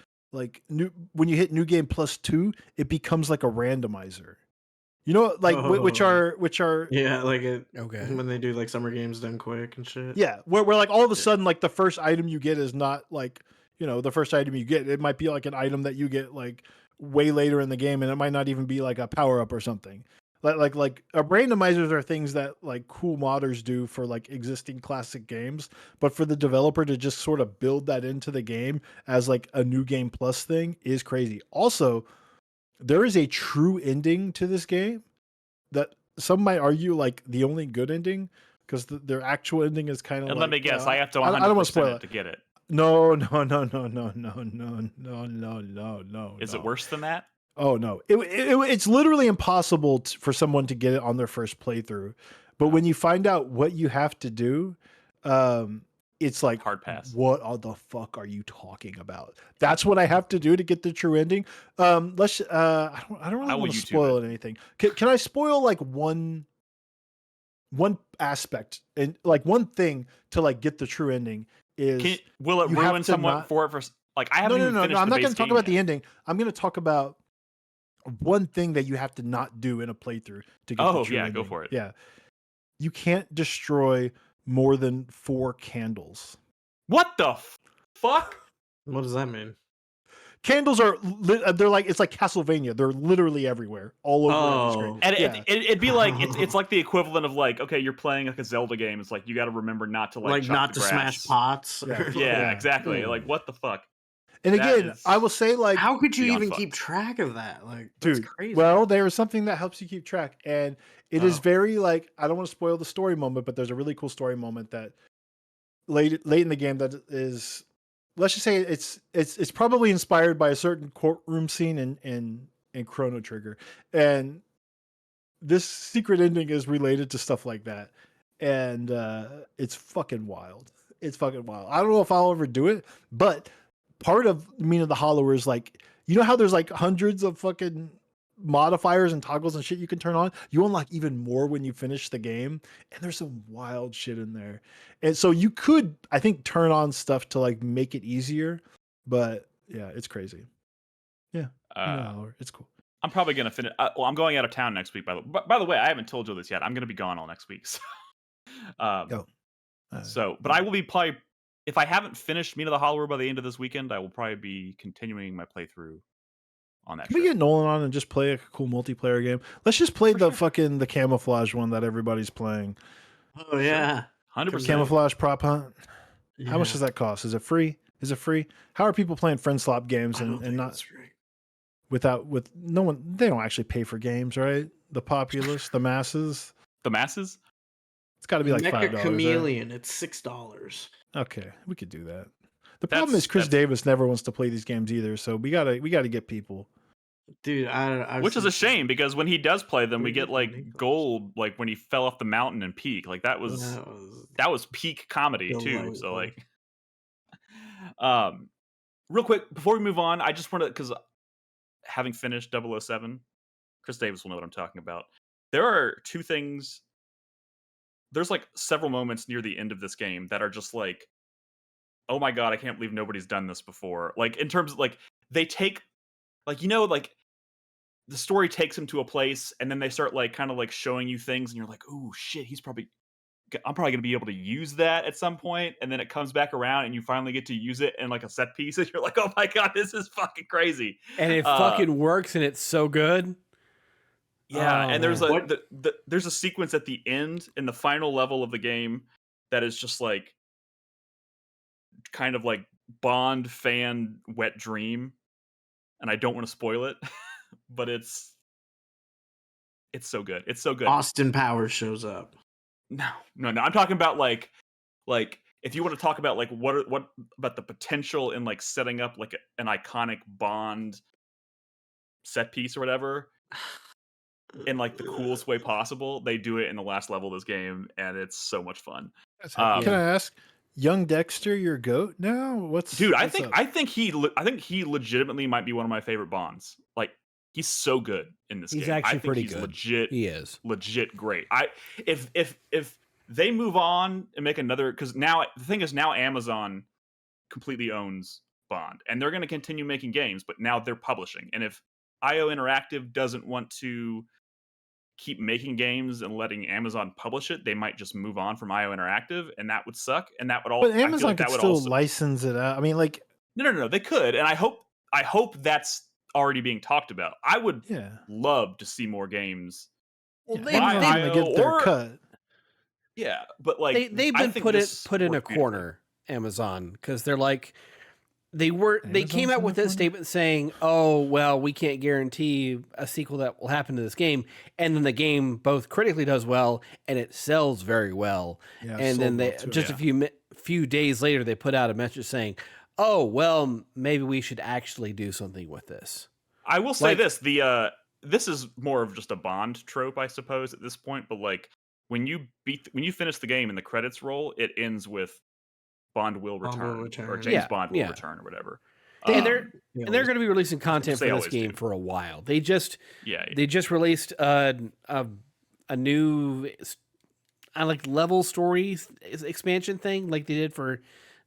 new when you hit new game plus 2, it becomes like a randomizer. You know, like which are Yeah, like it Okay. when they do like summer games done quick and shit. yeah, where like all of a sudden like the first item you get is not like, you know, the first item you get. It might be like an item that you get like way later in the game, and it might not even be like a power up or something. Like randomizers are things that like cool modders do for like existing classic games, but for the developer to just sort of build that into the game as like a new game plus thing is crazy. Also, there is a true ending to this game that some might argue like the only good ending, because their actual ending is kind of And like, let me guess, I have to 100% I don't want to spoil it to get it. No. Is it worse than that? Oh no, it's literally impossible for someone to get it on their first playthrough. But when you find out what you have to do, it's like, hard pass. What the fuck are you talking about? That's what I have to do to get the true ending. I don't really want to spoil anything. Can I spoil like one aspect and like one thing to like get the true ending is will it ruin someone for like I haven't even finished I'm not going to talk about the ending. I'm going to talk about one thing that you have to not do in a playthrough to get the true ending. Go for it. Yeah. You can't destroy more than 4 candles. What the fuck? What does that mean? Candles are they're like, it's like Castlevania. They're literally everywhere, all over the screen. And it'd be like it's like the equivalent of like, okay, you're playing like a Zelda game. It's like you got to remember not to like not to smash pots. Yeah, exactly. Like what the fuck? And again, I will say, like, how could you even keep track of that? Like, that's dude, crazy. Well, there is something that helps you keep track, and it is very like, I don't want to spoil the story moment, but there's a really cool story moment that late in the game that is, let's just say it's probably inspired by a certain courtroom scene in Chrono Trigger, and this secret ending is related to stuff like that, and it's fucking wild. It's fucking wild. I don't know if I'll ever do it, but part of Mina the Hollower is like, you know how there's like hundreds of fucking modifiers and toggles and shit you can turn on? You unlock even more when you finish the game, and there's some wild shit in there. And so you could, I think, turn on stuff to like make it easier, but yeah, it's crazy. Yeah, it's cool. I'm probably gonna finish. Well, I'm going out of town next week. By the way, I haven't told you this yet. I'm gonna be gone all next week. So, but I will be probably, if I haven't finished Mina the Hollower by the end of this weekend, I will probably be continuing my playthrough on that. Can we get Nolan on and just play a cool multiplayer game? Let's just play the camouflage one that everybody's playing. Oh yeah, 100%. Camouflage prop hunt. Yeah. How much does that cost? Is it free? How are people playing friend slop games and not with no one? They don't actually pay for games, right? The populace, the masses. It's got to be like $5. Chameleon, it's $6. Okay, we could do that. The problem is Chris Davis never wants to play these games either, so we gotta get people. Dude, which is a shame, because when he does play them, we get like gold, like when he fell off the mountain and Peak. Like that was peak comedy too. So like, real quick before we move on, I just want to, because having finished 007, Chris Davis will know what I'm talking about. There are two things. There's like several moments near the end of this game that are just like, oh my god, I can't believe nobody's done this before. Like in terms of like, they take, like, you know, like the story takes him to a place and then they start like kind of like showing you things and you're like, oh shit, he's probably I'm probably gonna be able to use that at some point, and then it comes back around, and you finally get to use it in like a set piece, and you're like, oh my god, this is fucking crazy, and it fucking works, and it's so good. Yeah, Oh, and there's man. there's a sequence at the end in the final level of the game that is just like kind of like Bond fan wet dream, and I don't want to spoil it, but it's so good. It's so good. Austin Powers shows up. No. I'm talking about like if you want to talk about like what about the potential in like setting up like an iconic Bond set piece or whatever in like the coolest way possible, they do it in the last level of this game, and it's so much fun. Can I ask, young Dexter, your goat now? Dude, I what's up? think he legitimately might be one of my favorite Bonds. Like, he's so good in this game. He's actually I think pretty he's good. legit. He is legit great. If they move on and make another, because now the thing is, now Amazon completely owns Bond, and they're going to continue making games, but now they're publishing. And if IO Interactive doesn't want to keep making games and letting Amazon publish it, they might just move on from IO Interactive, and that would suck. And that would all. But Amazon could still license it out. I mean, like, no, they could, and I hope that's already being talked about. I would love to see more games. Well, they've get their cut. Yeah, but like they've been put in a corner, Amazon, because they're like they came out with a statement saying, "Oh, well, we can't guarantee a sequel that will happen to this game," and then the game both critically does well and it sells very well. Yeah, and then they a few days later they put out a message saying, "Oh, well, maybe we should actually do something with this." I will say this: this is more of just a Bond trope, I suppose, at this point. But like when you finish the game and the credits roll, it ends with Bond will return, or James Bond will return, or whatever. And they're going to be releasing content for this game for a while. They just released a new like level story expansion thing, like they did for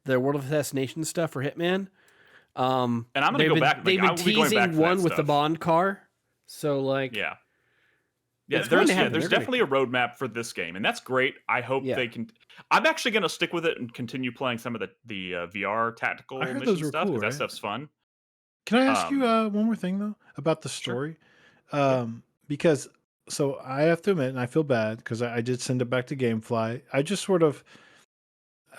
the World of Assassination stuff for Hitman. And I'm going to go back. They've been teasing one with the Bond car. So like, there's definitely a roadmap for this game, and that's great. I hope they can. I'm actually going to stick with it and continue playing some of the VR tactical mission stuff, because that stuff's fun. Can I ask you one more thing though about the story? Sure. Because so I have to admit, and I feel bad because I did send it back to GameFly. I just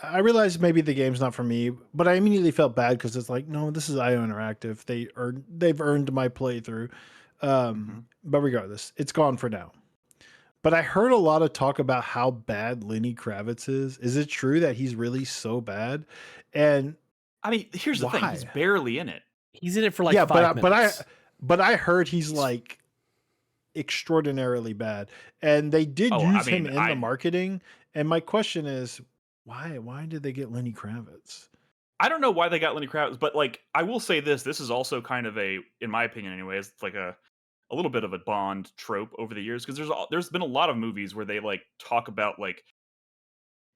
I realized maybe the game's not for me, but I immediately felt bad because it's like, no, this is IO Interactive. They've earned my playthrough. But regardless, it's gone for now. But I heard a lot of talk about how bad Lenny Kravitz is. Is it true that he's really so bad? And I mean, here's the thing: he's barely in it. He's in it for like 5 minutes. But I heard he's like extraordinarily bad, and they did use him in the marketing. And my question is, why did they get Lenny Kravitz? I don't know why they got Lenny Kravitz, but like I will say this is also kind of in my opinion anyways, it's like a little bit of a Bond trope over the years, because there's been a lot of movies where they like talk about like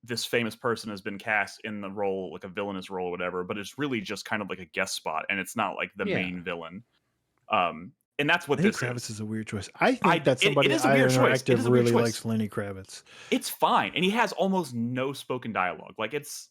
this famous person has been cast in the role, like a villainous role or whatever, but it's really just kind of like a guest spot, and it's not like the main villain. And that's what this Kravitz is a weird choice. I think that somebody at IO Interactive really likes Lenny Kravitz. It's fine, and he has almost no spoken dialogue. Like it's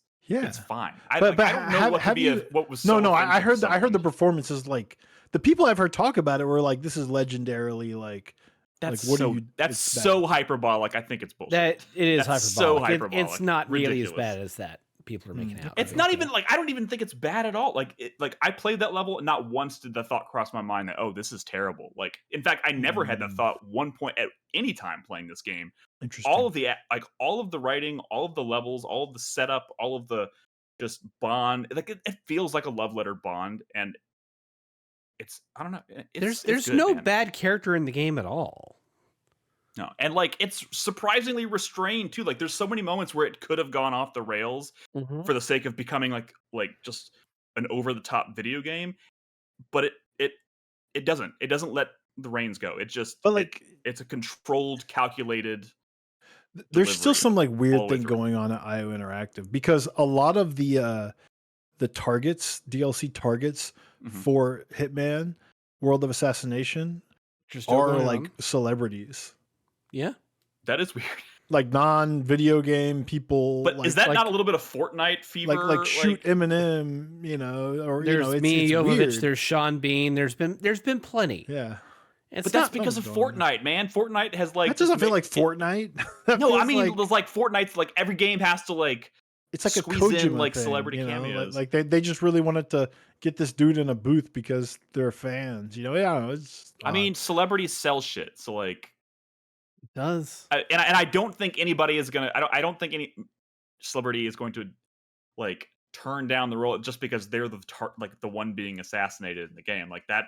fine. I don't know what was. No. I heard the performances. Like the people I've heard talk about it were like, "This is legendarily like." That's like, that's so hyperbolic. I think it's bullshit. That it is hyperbolic. So hyperbolic. It's not ridiculous. Really as bad as that people are making out. It's not even like, I don't even think it's bad at all. Like I played that level, and not once did the thought cross my mind that, oh, this is terrible. Like, in fact, I never had that thought one point at any time playing this game. Interesting. All of the writing, all of the levels, all of the setup, all of the just Bond, like it feels like a love letter Bond, and I don't know. There's good, no man. bad character in the game at all. No, and like it's surprisingly restrained too. Like there's so many moments where it could have gone off the rails for the sake of becoming like just an over the top video game, but it doesn't. It doesn't let the reins go. It just it's a controlled, calculated. There's still some like weird thing going on at IO Interactive, because a lot of the targets, DLC targets for Hitman, World of Assassination, are like celebrities. Yeah, that is weird. like non-video game people. But is that not a little bit of Fortnite fever? Like shoot Eminem, or there's Mia Jovovich, there's Sean Bean, there's been plenty. Yeah. But that's because of Fortnite, man. Fortnite has like... That doesn't feel like Fortnite. No, I mean, it's like Fortnite's like every game has to like... It's like squeeze a Kojima in like thing, celebrity cameos. Like they just really wanted to get this dude in a booth because they're fans. It's I mean, celebrities sell shit, so like... It does. And I don't think anybody is gonna... I don't think any celebrity is going to like turn down the role just because they're the one being assassinated in the game. Like that...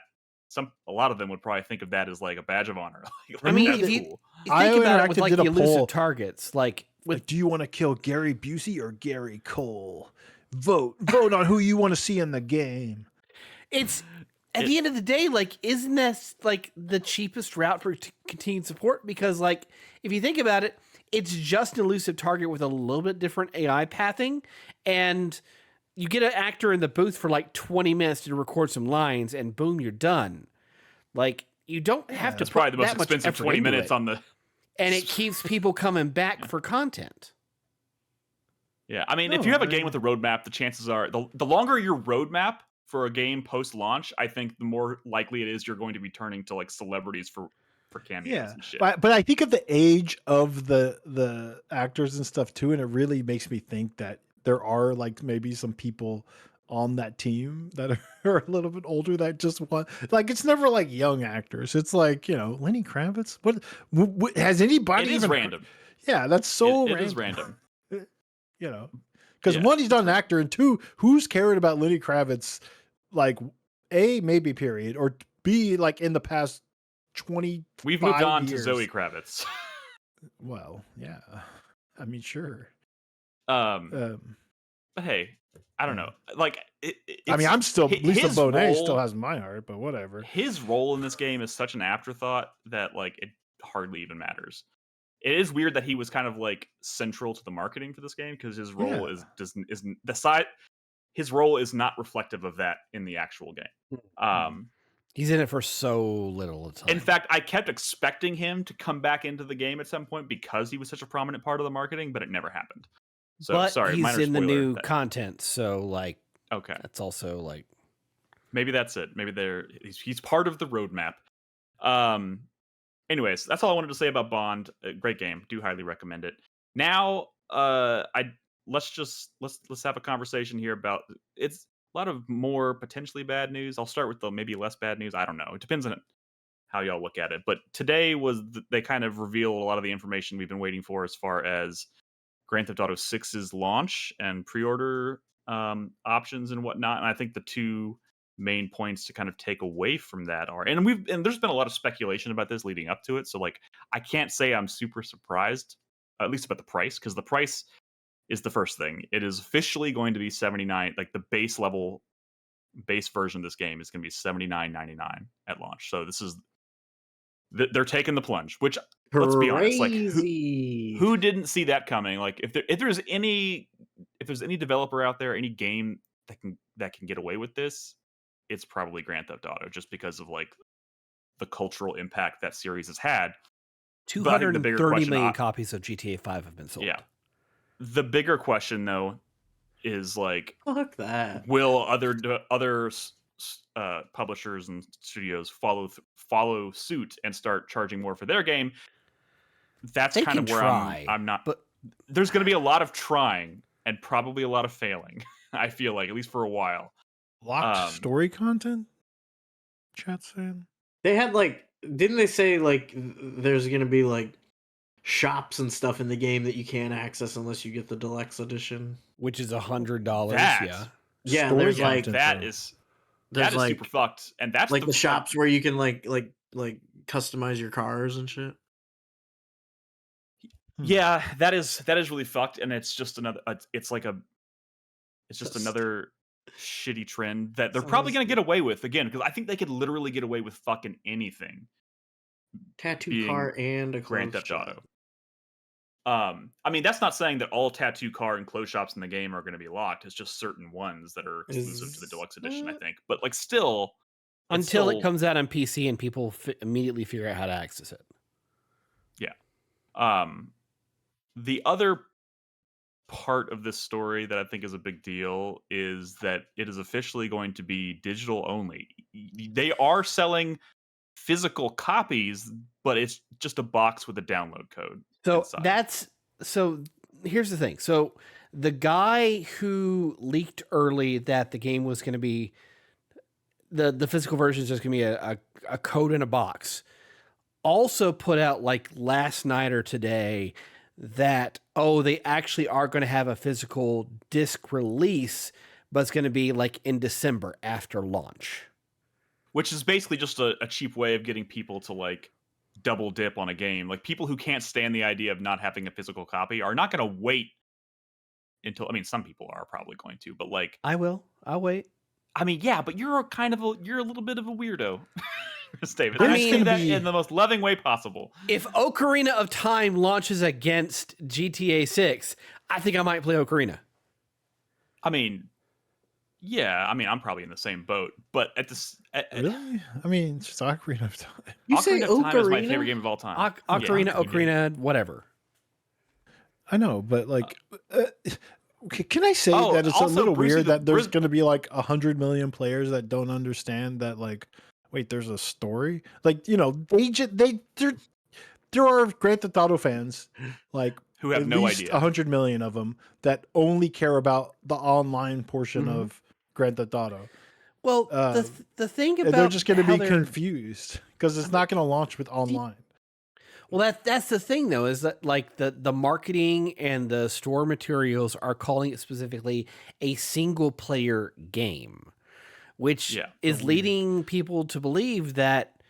a lot of them would probably think of that as like a badge of honor. I mean, if you think about it with like the elusive targets, like do you want to kill Gary Busey or Gary Cole? Vote on who you want to see in the game. It's at the end of the day, like, isn't that like the cheapest route for continued support? Because like, if you think about it, it's just an elusive target with a little bit different AI pathing, and you get an actor in the booth for like 20 minutes to record some lines, and boom, you're done. Like, you don't have to. It's probably the most expensive 20 minutes on the. And it keeps people coming back for content. Yeah, I mean, if you have a game with a roadmap, the chances are the longer your roadmap for a game post-launch, I think the more likely it is you're going to be turning to like celebrities for cameos and shit. But I think of the age of the actors and stuff too, and it really makes me think that there are like maybe some people on that team that are a little bit older that just want, like, it's never like young actors. It's like, Lenny Kravitz. What has anybody? It is random. Yeah, that's so it random. is random. Because one, he's not an actor, and two, who's cared about Lenny Kravitz? Like, A, maybe period, or B, like in the past 20. We've moved on to Zoe Kravitz. Well, yeah, I mean, sure. But hey, I don't know. Like, I mean, I'm still Lisa Bonet still has my heart, but whatever. His role in this game is such an afterthought that like it hardly even matters. It is weird that he was kind of like central to the marketing for this game because his role his role is not reflective of that in the actual game. He's in it for so little time. In fact, I kept expecting him to come back into the game at some point because he was such a prominent part of the marketing, but it never happened. So but sorry, he's in the new content, so like, okay, that's also like, maybe that's it. Maybe he's part of the roadmap. Anyways, that's all I wanted to say about Bond. Great game, do highly recommend it. Now, let's have a conversation here about it's a lot of more potentially bad news. I'll start with the maybe less bad news. I don't know. It depends on how y'all look at it. But today they kind of revealed a lot of the information we've been waiting for as far as Grand Theft Auto 6's launch and pre-order options and whatnot. And I think the two main points to kind of take away from that are, and there's been a lot of speculation about this leading up to it. So like, I can't say I'm super surprised, at least about the price, because the price is the first thing. It is officially going to be $79. Like the base version of this game is going to be $79.99 at launch. So this is they're taking the plunge, which let's be honest, like who didn't see that coming? Like if there's any developer out there, any game that can get away with this, it's probably Grand Theft Auto, just because of like the cultural impact that series has had. 230 million copies of GTA 5 have been sold. Yeah. The bigger question though is like, fuck that. Will other publishers and studios follow suit and start charging more for their game? That's kind of where I'm not. But there's going to be a lot of trying and probably a lot of failing. I feel like, at least for a while. Locked story content? Chat saying they had like, didn't they say like there's going to be like shops and stuff in the game that you can't access unless you get the deluxe edition, which is $100? Yeah. There's like that is super fucked, and that's like the shops where you can like customize your cars and shit. Yeah, that is really fucked, and it's just another. It's another shitty trend that they're probably gonna get away with again, because I think they could literally get away with fucking anything. Tattoo car and a Grand Theft Auto. I mean, that's not saying that all tattoo car and clothes shops in the game are going to be locked. It's just certain ones that are exclusive to the deluxe edition, I think. But like, still, until it comes out on PC and people immediately figure out how to access it. Yeah. The other part of this story that I think is a big deal is that it is officially going to be digital only. They are selling physical copies, but it's just a box with a download code. So here's the thing. So the guy who leaked early that the game was going to be the physical version is just going to be a code in a box, also put out like last night or today that, they actually are going to have a physical disc release, but it's going to be like in December after launch. Which is basically just a cheap way of getting people to like double dip on a game. Like people who can't stand the idea of not having a physical copy are not going to wait until, some people are probably going to, but like... I'll wait. Yeah, but you're you're a little bit of a weirdo. David. I mean that in the most loving way possible. If Ocarina of Time launches against GTA6, I think I might play Ocarina. Yeah, I'm probably in the same boat, but at this... Really? It's just Ocarina of Time. You say Ocarina of Time is my Ocarina? favorite game of all time. Ocarina, whatever. I know, but like... can I say that it's also, a little weird that there's going to be like 100 million players that don't understand that, like, wait, there's a story? Like, there are Grand Theft Auto fans, like, who have no idea. 100 million of them that only care about the online portion of Grand Theft Auto. Well, the thing about they're just going to be confused because it's not going to launch with online. Well, that's the thing, though, is that like the marketing and the store materials are calling it specifically a single player game, which is leading people to believe that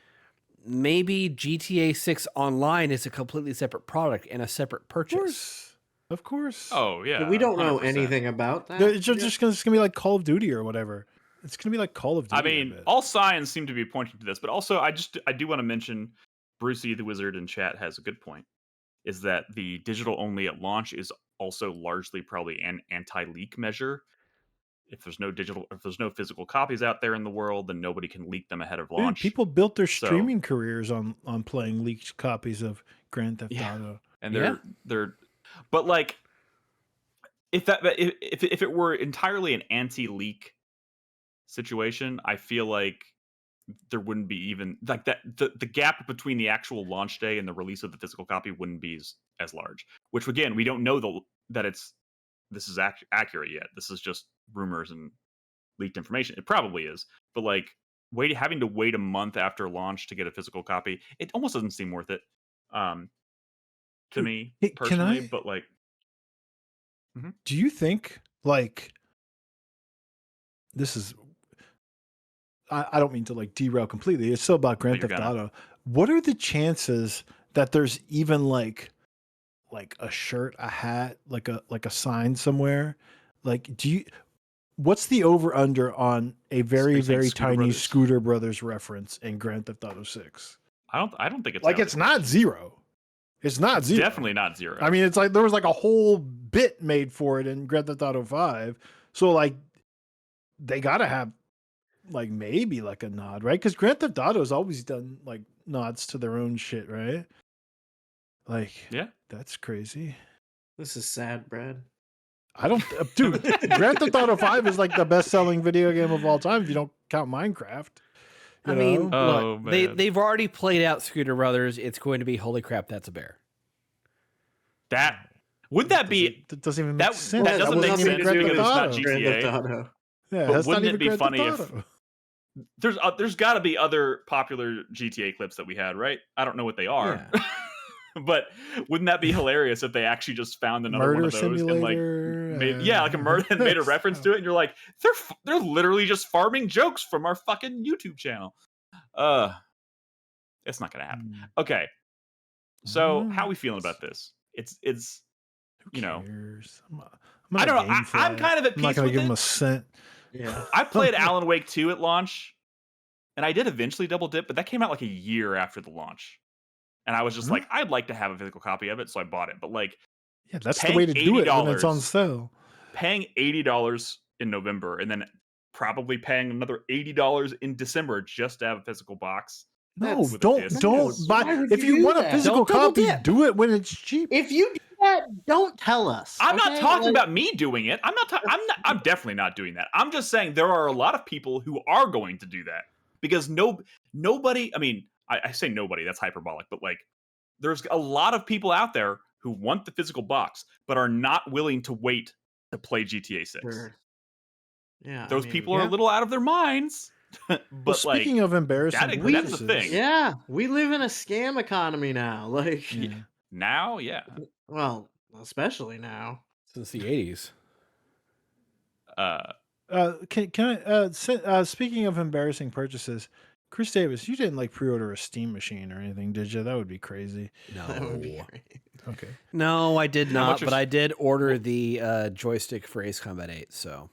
maybe GTA 6 Online is a completely separate product and a separate purchase. Of course. Oh, yeah. But we don't 100%. know anything about that. It's just going to be like Call of Duty or whatever. It's going to be like Call of Duty. All signs seem to be pointing to this, but also I do want to mention Brucey the Wizard in chat has a good point, is that the digital only at launch is also largely probably an anti-leak measure. If there's no physical copies out there in the world, then nobody can leak them ahead of launch. People built their streaming careers on playing leaked copies of Grand Theft Auto. And they're but like if it were entirely an anti-leak situation, I feel like there wouldn't be even like that. The gap between the actual launch day and the release of the physical copy wouldn't be as large. Which again, we don't know that this is accurate yet. This is just rumors and leaked information. It probably is, but like having to wait a month after launch to get a physical copy, it almost doesn't seem worth it to me personally. But like, do you think like this is? I don't mean to like derail completely. It's still about Grand Theft Auto. What are the chances that there's even like a shirt, a hat, like a sign somewhere? Like, what's the over under on a very tiny Scooter Brothers reference in Grand Theft Auto 6? I don't think it's like it's not zero. It's not zero. Definitely not zero. It's like there was like a whole bit made for it in Grand Theft Auto 5. So like they gotta have like maybe like a nod, right? Because Grand Theft Auto has always done like nods to their own shit, right? Like, yeah, that's crazy. This is sad, Brad. I don't, dude. Grand Theft Auto 5 is like the best-selling video game of all time if you don't count Minecraft. Look, they've already played out Scooter Brothers. It's going to be holy crap, that's a bear. Would that be? That doesn't even make sense. That doesn't make sense because it's not GTA. Yeah, but wouldn't it be funny if there's got to be other popular GTA clips that we had, right? I don't know what they are. Yeah. But wouldn't that be hilarious if they actually just found another one of those simulator, and like like a murder and made a reference to it, and you're like, they're literally just farming jokes from our fucking YouTube channel. It's not gonna happen. Okay. So how are we feeling about this? It's Who cares? I don't know. I'm kind of at peace with it. I'm not gonna give him a cent. Yeah. I played Alan Wake 2 at launch, and I did eventually double dip, but that came out like a year after the launch. And I was just like, I'd like to have a physical copy of it, so I bought it. But like, yeah, that's the way to do it when it's on sale. Paying $80 in November and then probably paying another $80 in December just to have a physical box. No, don't buy. If you want a physical copy, do it when it's cheap. If you do that, don't tell us. I'm not talking about me doing it. I'm definitely not doing that. I'm just saying there are a lot of people who are going to do that because nobody. I mean, I say nobody. That's hyperbolic, but like, there's a lot of people out there who want the physical box but are not willing to wait to play GTA 6. Sure. Yeah, those people are a little out of their minds. But well, speaking of embarrassing, that's the thing. Yeah, we live in a scam economy now. Like now, yeah. Well, especially now since the 80s. Can I? Speaking of embarrassing purchases, Chris Davis, you didn't like pre-order a Steam machine or anything, did you? That would be crazy. No. That would be great. Okay. No, I did not, but I did order the joystick for Ace Combat 8. So.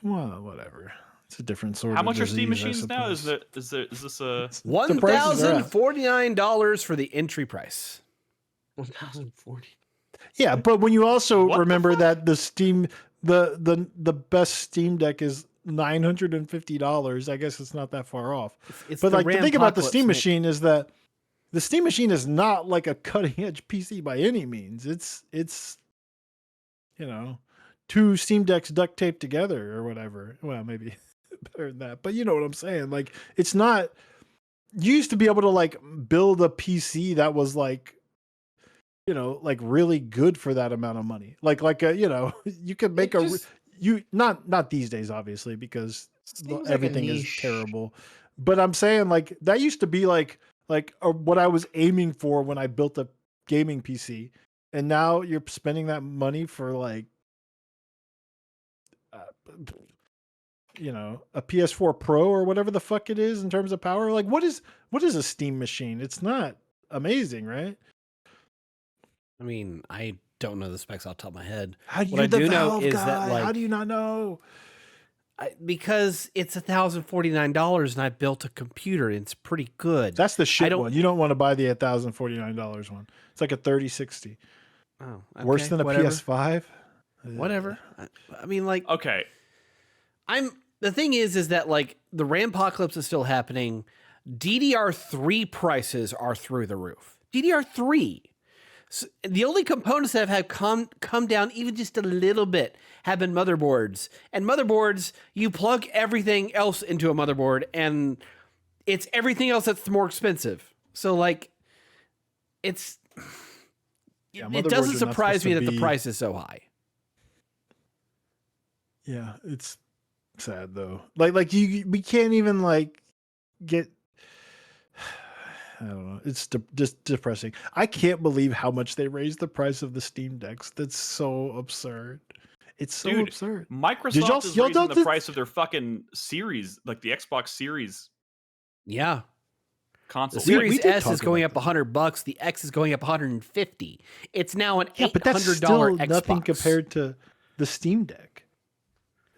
Well, whatever. It's a different sort. How much are Steam machines now? Is this $1,049 for the entry price? 1,040. Yeah, but when you also remember that the Steam, the best Steam Deck is $950, I guess it's not that far off. But like the thing about the Steam machine is that the Steam machine is not like a cutting edge PC by any means. It's you know, 2 Steam Decks duct taped together or whatever. Well, maybe better than that, but you know what I'm saying. Like, it's not. You used to be able to like build a PC that was like, you know, like really good for that amount of money. Like you know, you could make not these days, obviously, because everything is terrible. But I'm saying like that used to be like what I was aiming for when I built a gaming PC, and now you're spending that money for like, you know, a PS4 Pro or whatever the fuck it is in terms of power. Like, what is a Steam machine? It's not amazing, right? I mean, I don't know the specs off the top of my head. What I do know is that, like, how do you not know? Because it's $1,049 and I built a computer and it's pretty good. That's the shit one. You don't want to buy the $1,049 one. It's like a 3060. Oh, okay, worse than a PS5. Whatever. I mean, like, okay. The thing is that like the Rampocalypse is still happening. DDR3 prices are through the roof. DDR3. So the only components that have come down even just a little bit have been motherboards. And motherboards, you plug everything else into a motherboard and it's everything else that's more expensive. So like it doesn't surprise me that the price is so high. Yeah, it's sad though. We can't even like get. I don't know. It's just depressing. I can't believe how much they raised the price of the Steam Decks. That's so absurd. It's so absurd. Microsoft is raising the price of their fucking series, like the Xbox Series. Yeah. Console. The Series S is going up $100. The X is going up $150. It's now an $800 but that's still Xbox. Nothing compared to the Steam Deck.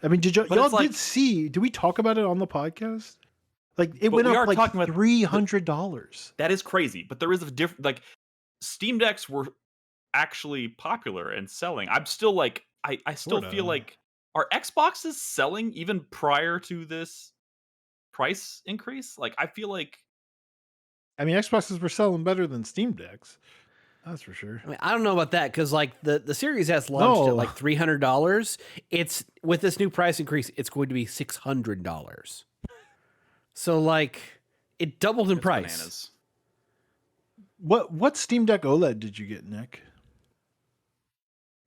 I mean, did we talk about it on the podcast? Like it went up like $300. That is crazy, but there is a different. Like Steam Decks were actually popular and selling. I'm still like, I still feel like, are Xboxes selling even prior to this price increase? Like I feel like, I mean, Xboxes were selling better than Steam Decks. That's for sure. I mean, I don't know about that because like the Series S launched at like $300. It's with this new price increase, it's going to be $600. So like it doubled in price. Bananas. What Steam Deck OLED did you get, Nick?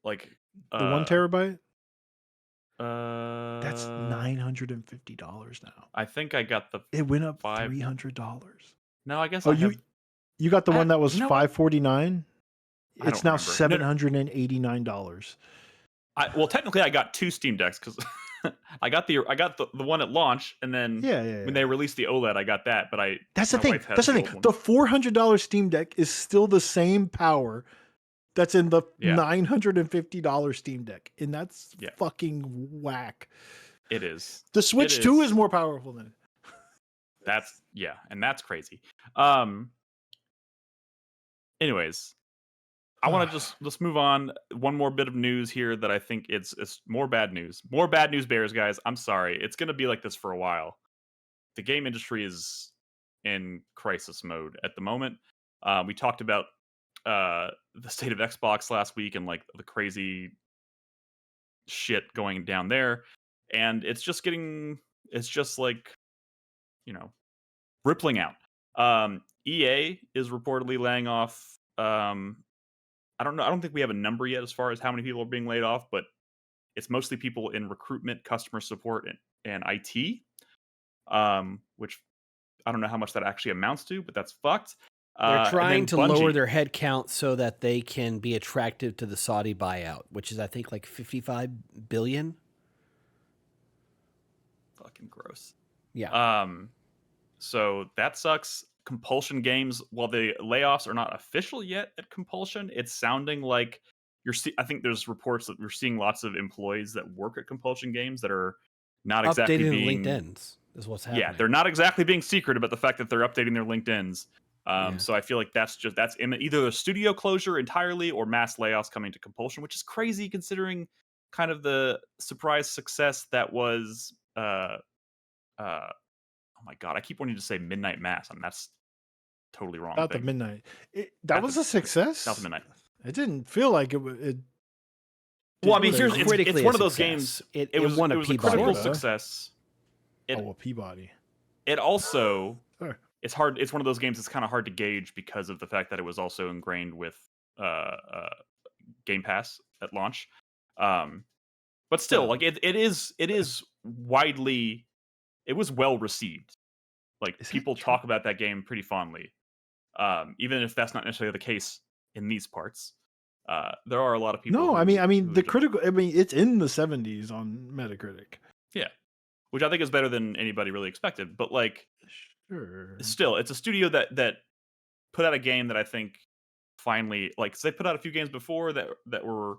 Like the 1 terabyte? That's $950 now. I think I got the. It went up $300. No, I guess. You got the one that was $549. It's now $789. Well, technically, I got 2 Steam Decks because I got the one at launch, and then when they released the OLED, I got that. But that's the thing. The $400 Steam Deck is still the same power that's in the $950 Steam Deck, and that's fucking whack. It is. The Switch 2 is more powerful than it. And that's crazy. Anyways, I want to let's move on. One more bit of news here that I think it's more bad news. More bad news bears, guys. I'm sorry. It's going to be like this for a while. The game industry is in crisis mode at the moment. We talked about the state of Xbox last week and like the crazy shit going down there, and it's just like, you know, rippling out. EA is reportedly laying off. I don't know. I don't think we have a number yet as far as how many people are being laid off, but it's mostly people in recruitment, customer support, and IT. Which I don't know how much that actually amounts to, but that's fucked. They're trying to lower their head count so that they can be attractive to the Saudi buyout, which is, I think, like $55 billion. Fucking gross. Yeah. So that sucks. Compulsion Games, while the layoffs are not official yet at Compulsion, it's sounding like I think there's reports that we're seeing lots of employees that work at Compulsion Games that are not exactly being LinkedIn's is what's happening. Yeah, they're not exactly being secret about the fact that they're updating their LinkedIn's. So I feel like that's either a studio closure entirely or mass layoffs coming to Compulsion, which is crazy considering kind of the surprise success that was. Oh my god, I keep wanting to say Midnight Mass, and that's totally wrong. South of Midnight. That was a success. South of Midnight. It didn't feel like it. Well, I mean, it's one of those games. It was a critical success. A Peabody. It also, it's hard. It's one of those games that's kind of hard to gauge because of the fact that it was also ingrained with Game Pass at launch. But still, like it is widely. It was well received. Like people talk about that game pretty fondly, even if that's not necessarily the case in these parts. There are a lot of people. No, I mean the critical. I mean, it's in the 70s on Metacritic. Yeah, which I think is better than anybody really expected. But like, sure, still, it's a studio that put out a game that I think finally, like, 'cause they put out a few games before that were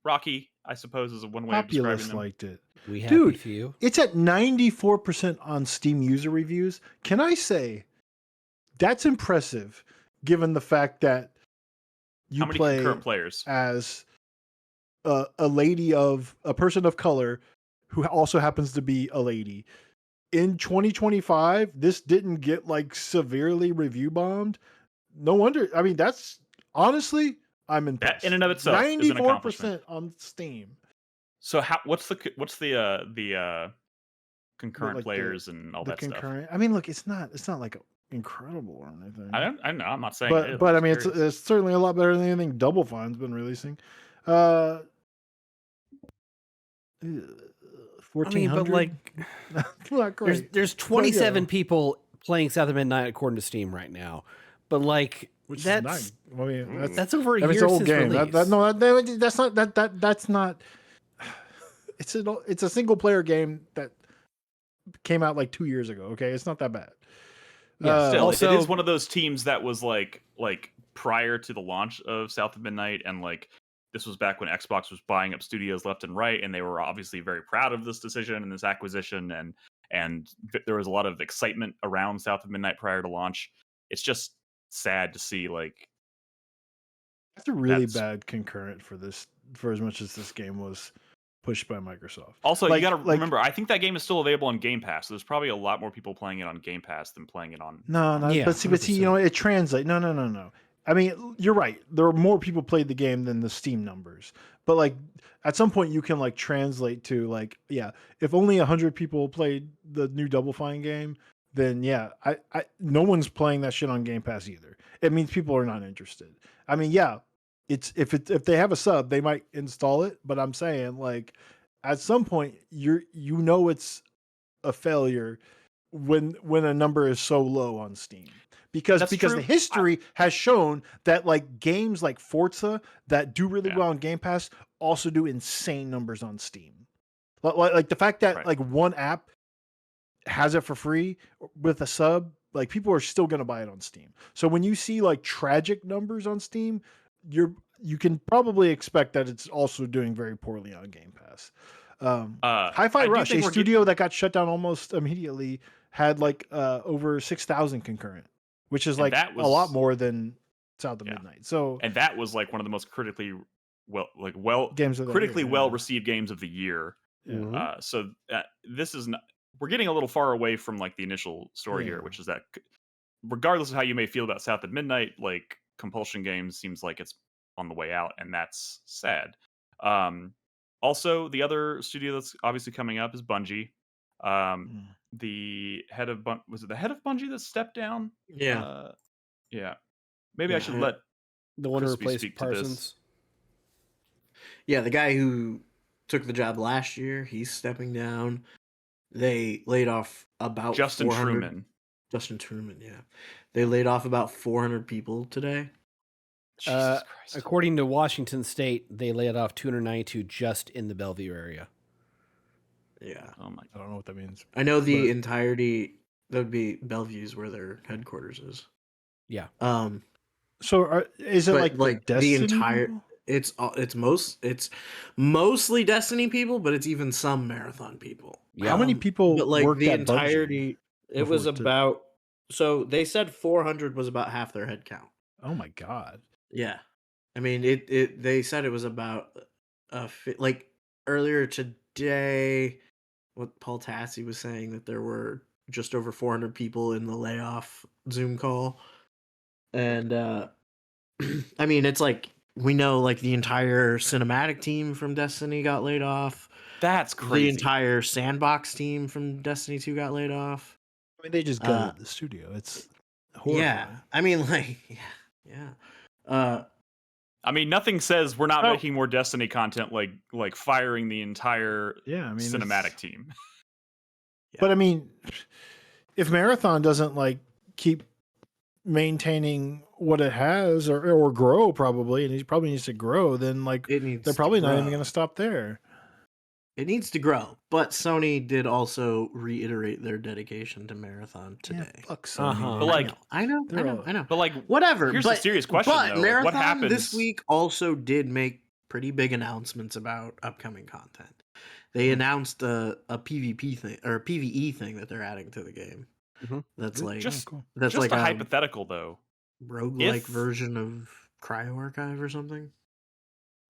rocky, I suppose, is one way of describing them. Liked it. We have a few. It's at 94% on Steam user reviews. Can I say that's impressive, given the fact that you play concurrent players as a person of color who also happens to be a lady. In 2025, this didn't get like severely review bombed. No wonder. I mean, that's honestly, I'm impressed. That in and of itself, 94% on Steam. So what's the concurrent players and all that stuff? I mean, look, it's not like incredible or anything. I know. I'm not saying, but I mean, it's certainly a lot better than anything Double Fine's been releasing. 1400. I mean, but like, not great. There's 27 people playing South of Midnight according to Steam right now, but like. Which that's is not, I mean, that's over a year it's an old since game. That's not. It's a single player game that came out like 2 years ago. Okay, it's not that bad. Yeah, still, also, it is one of those teams that was like prior to the launch of South of Midnight, and like this was back when Xbox was buying up studios left and right, and they were obviously very proud of this decision and this acquisition, and there was a lot of excitement around South of Midnight prior to launch. It's just sad to see like that's a really bad concurrent for as much as this game was pushed by Microsoft. Also, you got to remember, I think that game is still available on Game Pass. So there's probably a lot more people playing it on Game Pass than playing it on. No, yeah, but see, you know, it translates. No. I mean, you're right. There are more people played the game than the Steam numbers. But like at some point, you can like translate to like, yeah, if only 100 people played the new Double Fine game, then yeah, I no one's playing that shit on Game Pass either. It means people are not interested. I mean, yeah, it's if they have a sub, they might install it. But I'm saying like at some point, it's a failure when a number is so low on Steam. Because the history has shown that like games like Forza that do really well on Game Pass also do insane numbers on Steam. Like the fact that like one app has it for free with a sub, like people are still going to buy it on Steam. So when you see like tragic numbers on Steam, you can probably expect that it's also doing very poorly on Game Pass. Hi-Fi Rush, a studio that got shut down almost immediately, had like over 6,000 concurrent, which is like a lot more than South of Midnight. So, and that was like one of the most critically well received games of the year. Yeah. So this is not. We're getting a little far away from like the initial story here, which is that regardless of how you may feel about South of Midnight, like Compulsion Games seems like it's on the way out, and that's sad. Also, the other studio that's obviously coming up is Bungie. The head of was it the head of Bungie that stepped down? Yeah. Yeah. Maybe I should let the one who Crispy replaced speak Parsons. to this. Yeah, the guy who took the job last year, he's stepping down. They laid off about Justin 400. Truman. Justin Truman, yeah. They laid off about 400 people today. Jesus Christ. According to Washington State, they laid off 292 just in the Bellevue area. Yeah. Oh my! I don't know what that means. I know the entirety. That would be Bellevue's where their headquarters is. Yeah. So is it like the entire? People? It's mostly Destiny people, but it's even some Marathon people. Yeah. How many people? But like worked the at entirety, it was about. So they said 400 was about half their head count. Oh my god! Yeah, I mean it. They said it was about like earlier today. What Paul Tassi was saying that there were just over 400 people in the layoff Zoom call, and I mean it's like we know like the entire cinematic team from Destiny got laid off. That's crazy. The entire sandbox team from Destiny 2 got laid off. I mean, they just go to the studio. It's horrifying. Yeah, I mean, like, yeah. I mean, nothing says we're not making more Destiny content like firing the entire cinematic team. Yeah. But I mean, if Marathon doesn't like keep maintaining what it has or grow probably, and he probably needs to grow, then like they're probably not even going to stop there. It needs to grow, but Sony did also reiterate their dedication to Marathon today. Yeah, fuck Sony. But like, I know. But like, whatever. Here's a serious question but though. Marathon what happens this week also did make pretty big announcements about upcoming content. They announced a PvP thing or a PvE thing that they're adding to the game. Mm-hmm. That's like that's like a hypothetical though. Roguelike version of Cryo Archive or something.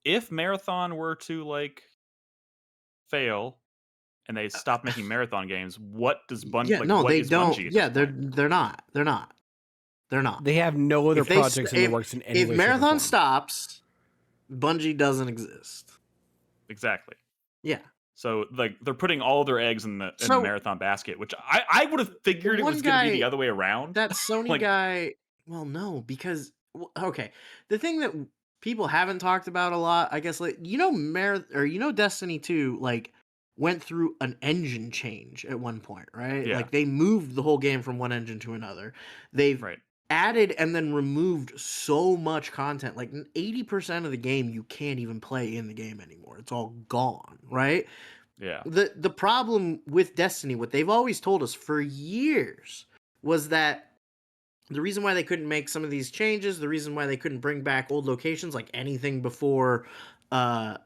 If Marathon were to like fail and they stop making Marathon games, what does Bungie? Yeah, like, no, what they is don't. Bungie Yeah, they're not. They have no other projects in the works in any way. If Marathon stops, Bungie doesn't exist. Exactly. Yeah. So like they're putting all their eggs in the Marathon basket, which I would have figured it was going to be the other way around. That Sony guy. Well, no, because okay, the thing that people haven't talked about a lot, I guess, like Destiny 2 like went through an engine change at one point, right? Yeah. Like they moved the whole game from one engine to another. They've added and then removed so much content. Like 80% of the game you can't even play in the game anymore. It's all gone, right? Yeah. The problem with Destiny, what they've always told us for years, was that the reason why they couldn't make some of these changes, the reason why they couldn't bring back old locations, like anything before the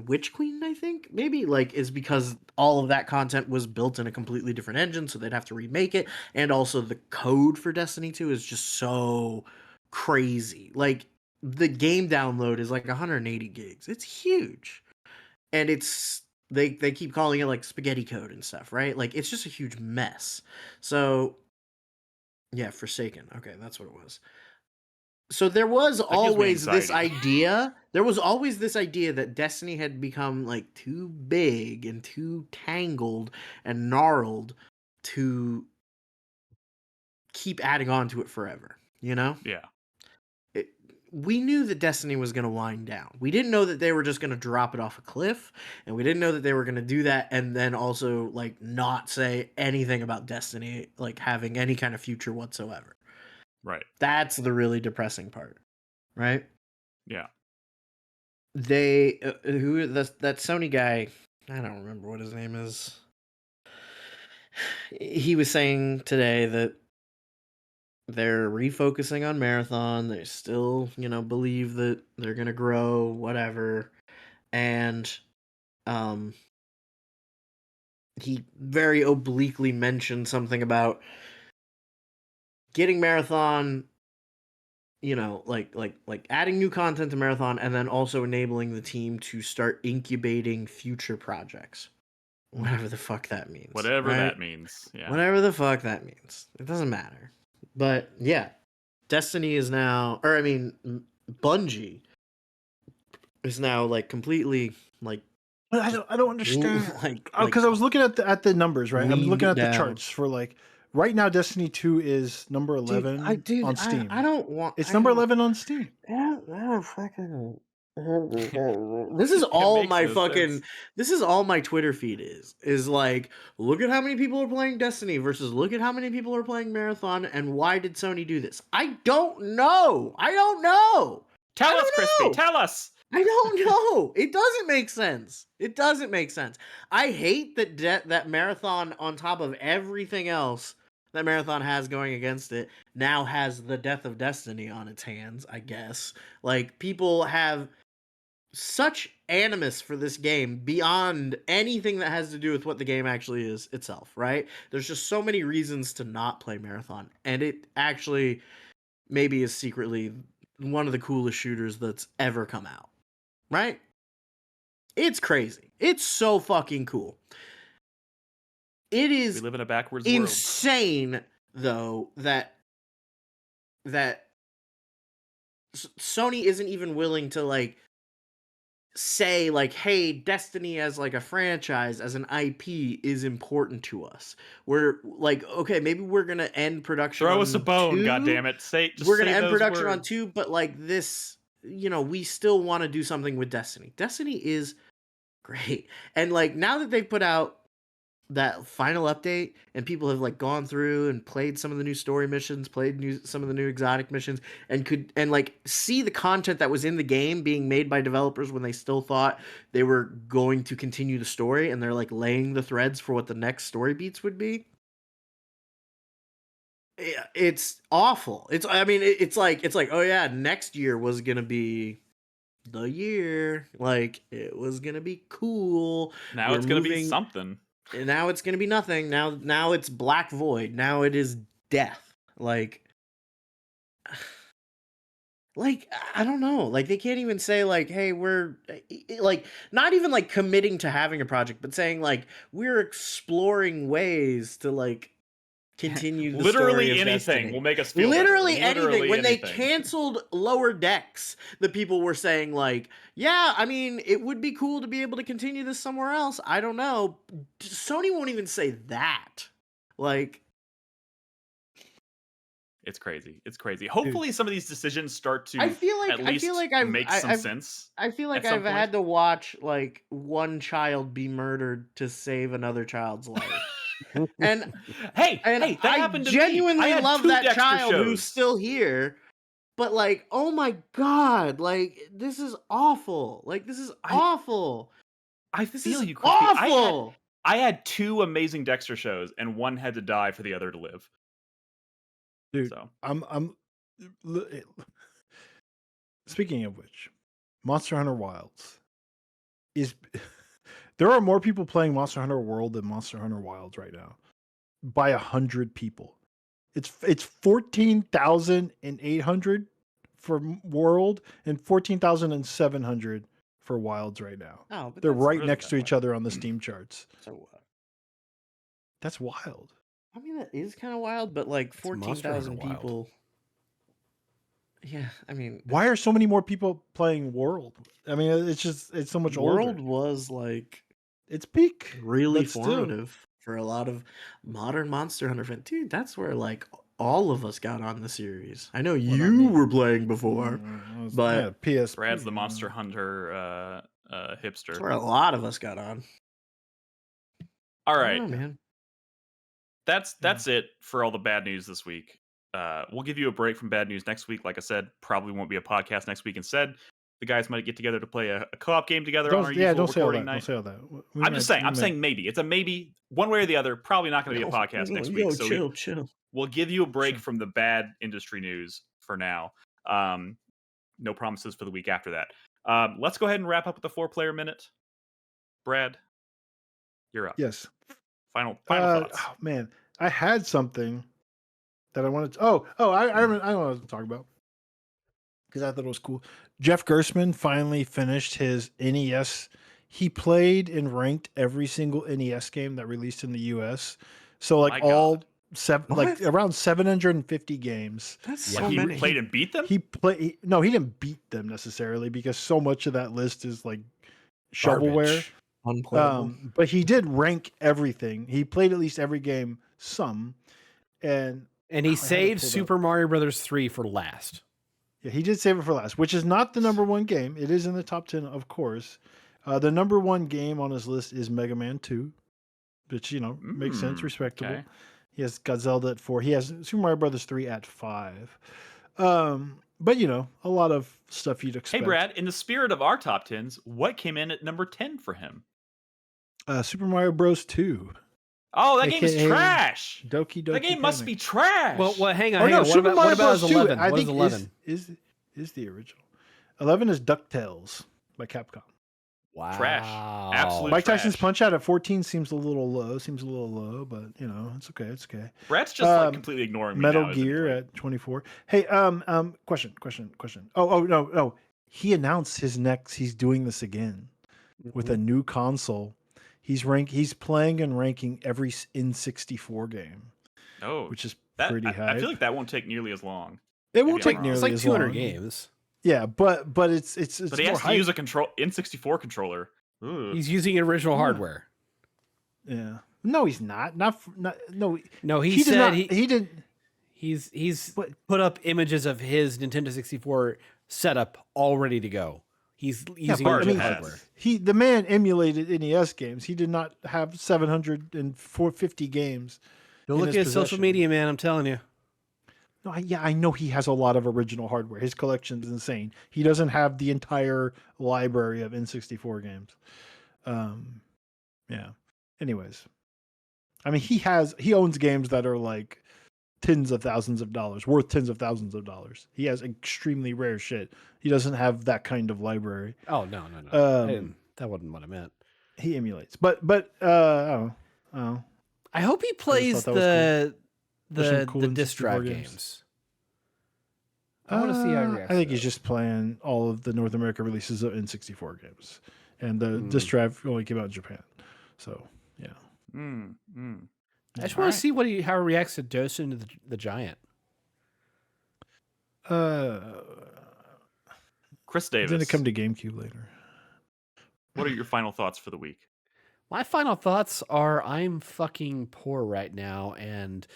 Witch Queen, I think, maybe, like, is because all of that content was built in a completely different engine, so they'd have to remake it. And also the code for Destiny 2 is just so crazy. Like, the game download is like 180 gigs. It's huge. And it's they keep calling it like spaghetti code and stuff, right? Like it's just a huge mess. So yeah, Forsaken. Okay, that's what it was. So there was always this idea. There was always this idea that Destiny had become like too big and too tangled and gnarled to keep adding on to it forever, you know? Yeah. We knew that Destiny was going to wind down. We didn't know that they were just going to drop it off a cliff, and we didn't know that they were going to do that and then also like not say anything about Destiny like having any kind of future whatsoever. Right. That's the really depressing part, right? Yeah. They that Sony guy, I don't remember what his name is. He was saying today that they're refocusing on Marathon. They still, believe that they're going to grow, whatever. And he very obliquely mentioned something about getting Marathon, like adding new content to Marathon and then also enabling the team to start incubating future projects. Whatever the fuck that means. Whatever that means. Yeah. Whatever the fuck that means. It doesn't matter. But yeah, Destiny is now, or I mean, Bungie is now like completely like. But I don't understand. Like, because I was looking at the numbers, right? I'm looking at the down. charts for like right now. Destiny 2 is number 11 on Steam. I don't want. It's number 11 on Steam. Fucking. This is all my fucking. Sense. This is all my Twitter feed is like, look at how many people are playing Destiny versus look at how many people are playing Marathon, and why did Sony do this? I don't know. Tell us, Crispy. Tell us. I don't know. It doesn't make sense. I hate that that Marathon, on top of everything else that Marathon has going against it, now has the death of Destiny on its hands, I guess. Like, people have such animus for this game beyond anything that has to do with what the game actually is itself, right? There's just so many reasons to not play Marathon, and it actually maybe is secretly one of the coolest shooters that's ever come out. Right? It's crazy. It's so fucking cool. It is. We live in a backwards insane, though, that Sony isn't even willing to like say like, hey, Destiny as like a franchise, as an IP is important to us. We're like, okay, maybe we're gonna end production. Throw us a bone, goddammit. We're gonna end production on 2, but like this. We still want to do something with Destiny. Destiny is great. And like, now that they've put out that final update and people have like gone through and played some of the new story missions, some of the new exotic missions, and like see the content that was in the game being made by developers when they still thought they were going to continue the story, and they're like laying the threads for what the next story beats would be. It's awful. It's like, oh yeah, next year was gonna be the year. Like, it was gonna be cool. Now it's gonna be something. And now it's gonna be nothing. Now it's Black Void. Now it is death. Like I don't know. Like, they can't even say like, hey, we're like not even like committing to having a project, but saying like we're exploring ways to like continue the literally story of anything Destiny. will make us feel literally better. Anything. When they canceled Lower Decks, the people were saying like, yeah, I mean, it would be cool to be able to continue this somewhere else. I don't know. Sony won't even say that. Like, it's crazy. Hopefully some of these decisions start to make some sense. I feel like I've had to watch like one child be murdered to save another child's life. And that happened to me. I genuinely love that child who's still here, but like, oh my god, like, this is awful. Like, this is awful. I feel you, Crispy. Awful. I had 2 amazing Dexter shows, and one had to die for the other to live. Dude, so. I'm speaking of which, Monster Hunter Wilds is. There are more people playing Monster Hunter World than Monster Hunter Wilds right now, by 100 people. It's 14,800 for World and 14,700 for Wilds right now. Oh, but they're right next to each other on the Steam charts. So what? That's wild. I mean, that is kind of wild, but like 14,000 people. Yeah, I mean, why are so many more people playing World? I mean, it's so much older. World was like its peak, really formative for a lot of modern Monster Hunter fans. Dude, that's where like all of us got on the series. I know you were playing before, but PS. Brad's the Monster Hunter hipster. That's where a lot of us got on. All right, man. That's it for all the bad news this week. We'll give you a break from bad news next week. Like I said, probably won't be a podcast next week. Instead, the guys might get together to play a co-op game together on our usual recording night. Don't say all that. I'm just saying. I'm saying maybe. It's a maybe. One way or the other. Probably not going to be a podcast next week. So chill. We'll give you a break from the bad industry news for now. No promises for the week after that. Let's go ahead and wrap up with the 4-player minute. Brad, you're up. Yes. Final thoughts. Oh, man, I had something that I wanted to. I wanted to talk about because I thought it was cool. Jeff Gerstmann finally finished his NES. He played and ranked every single NES game that released in the US. So like all around 750 games. That's so many. He played and beat them? He didn't beat them necessarily because so much of that list is like shovelware. Unplayable. But he did rank everything. He played at least every game some. And he saved Super Mario Brothers 3 for last. Yeah, he did save it for last, which is not the number one game. It is in the top 10, of course. The number one game on his list is Mega Man 2, which, makes sense, respectable. Okay. He has got Zelda at 4. He has Super Mario Brothers 3 at 5. But, a lot of stuff you'd expect. Hey, Brad, in the spirit of our top 10s, what came in at number 10 for him? Super Mario Bros. 2. Oh, that game is trash. Doki that game must be trash. Well, hang on. What about his 11? I think 11? Is the original. 11 is DuckTales by Capcom. Wow. Trash. Absolute Mike trash. Tyson's Punch-Out at 14 seems a little low, but it's okay. It's okay. Brett's just completely ignoring me Metal now, Gear at 24. Hey, question. Oh, no. He announced he's doing this again with a new console. He's playing and ranking every N64 game. Oh, which is pretty high. I feel like that won't take nearly as long. It won't take nearly as long. It's like 200 games. Yeah, but it's. But he has to use a N64 controller. Ooh. He's using original hardware. Yeah. No, he's not. No. He said he didn't. He's put up images of his Nintendo 64 setup all ready to go. He's using original hardware. The man emulated NES games. He did not have 750 games. Don't look at his social media, man. I'm telling you. No, I know he has a lot of original hardware. His collection is insane. He doesn't have the entire library of N64 games. Yeah. Anyways, I mean, he owns games that are like tens of thousands of dollars, worth tens of thousands of dollars. He has extremely rare shit. He doesn't have that kind of library. Oh no. That wasn't what I meant. He emulates, but I hope he plays the disc drive games. I want to see how he reacts. I think he's just playing all of the North America releases of N64 games, and the disc drive only came out in Japan. So yeah. I just want to see how he reacts to Doshin the Giant. Chris Davis. Then it come to GameCube later. What are your final thoughts for the week? My final thoughts are I'm fucking poor right now, and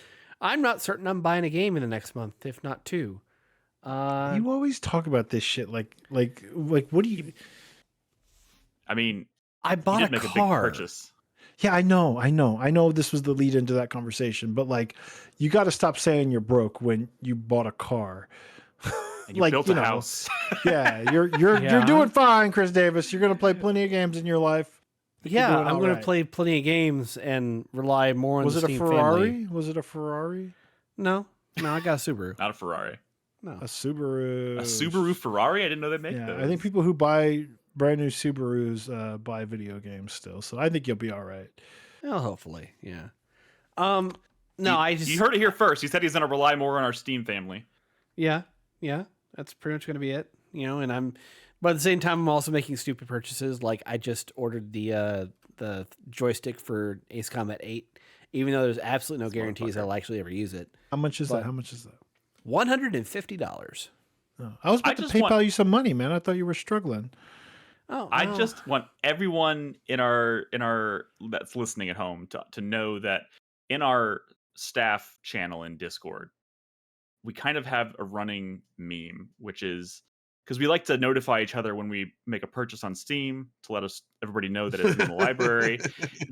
I'm not certain I'm buying a game in the next month, if not 2. You always talk about this shit like what do you? I mean, I bought a car. Make a big purchase. Yeah, I know. This was the lead into that conversation, but like, you got to stop saying you're broke when you bought a car. And you built a house. Yeah, you're doing fine, Chris Davis. You're gonna play plenty of games in your life. Yeah, I'm going to play plenty of games and rely more on the Steam family. Was it a Ferrari? No, I got a Subaru. Not a Ferrari. No, a Subaru. A Subaru Ferrari? I didn't know they make those. I think people who buy brand new Subarus buy video games still, so I think you'll be all right. Well, hopefully, yeah. You heard it here first. He said he's going to rely more on our Steam family. Yeah, that's pretty much going to be it. But at the same time, I'm also making stupid purchases. Like I just ordered the joystick for Ace Combat 8, even though there's absolutely no guarantees I'll actually ever use it. How much is that? $150. Oh, I was about to PayPal you some money, man. I thought you were struggling. Oh, I just want everyone in our that's listening at home to know that in our staff channel in Discord, we kind of have a running meme, which is because we like to notify each other when we make a purchase on Steam to let everybody know that it's in the library.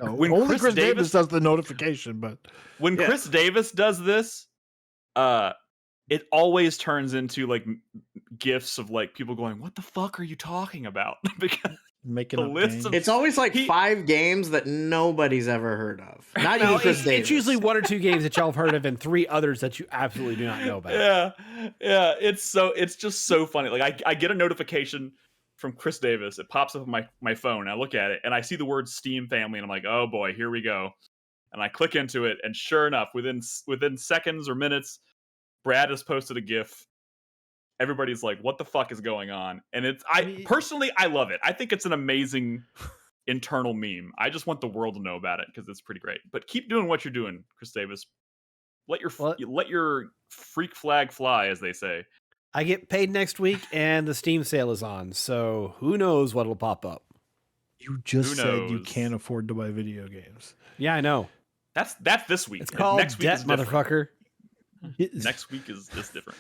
When only Chris Davis does the notification, but when Chris Davis does this, it always turns into like gifs of like people going, "What the fuck are you talking about?" Because making the list it's always like 5 games that nobody's ever heard of. Not even Chris Davis. It's usually 1 or 2 games that y'all have heard of and 3 others that you absolutely do not know about. Yeah. It's just so funny. Like I get a notification from Chris Davis. It pops up on my phone. I look at it and I see the word Steam family and I'm like, oh boy, here we go. And I click into it and sure enough, within seconds or minutes, Brad has posted a GIF. Everybody's like, what the fuck is going on? And personally, I love it. I think it's an amazing internal meme. I just want the world to know about it because it's pretty great. But keep doing what you're doing, Chris Davis. let your freak flag fly, as they say. I get paid next week, and the Steam sale is on, so who knows what'll pop up. You just said you can't afford to buy video games. Yeah, I know. That's this week. It's called next week debt, motherfucker. Next week is different.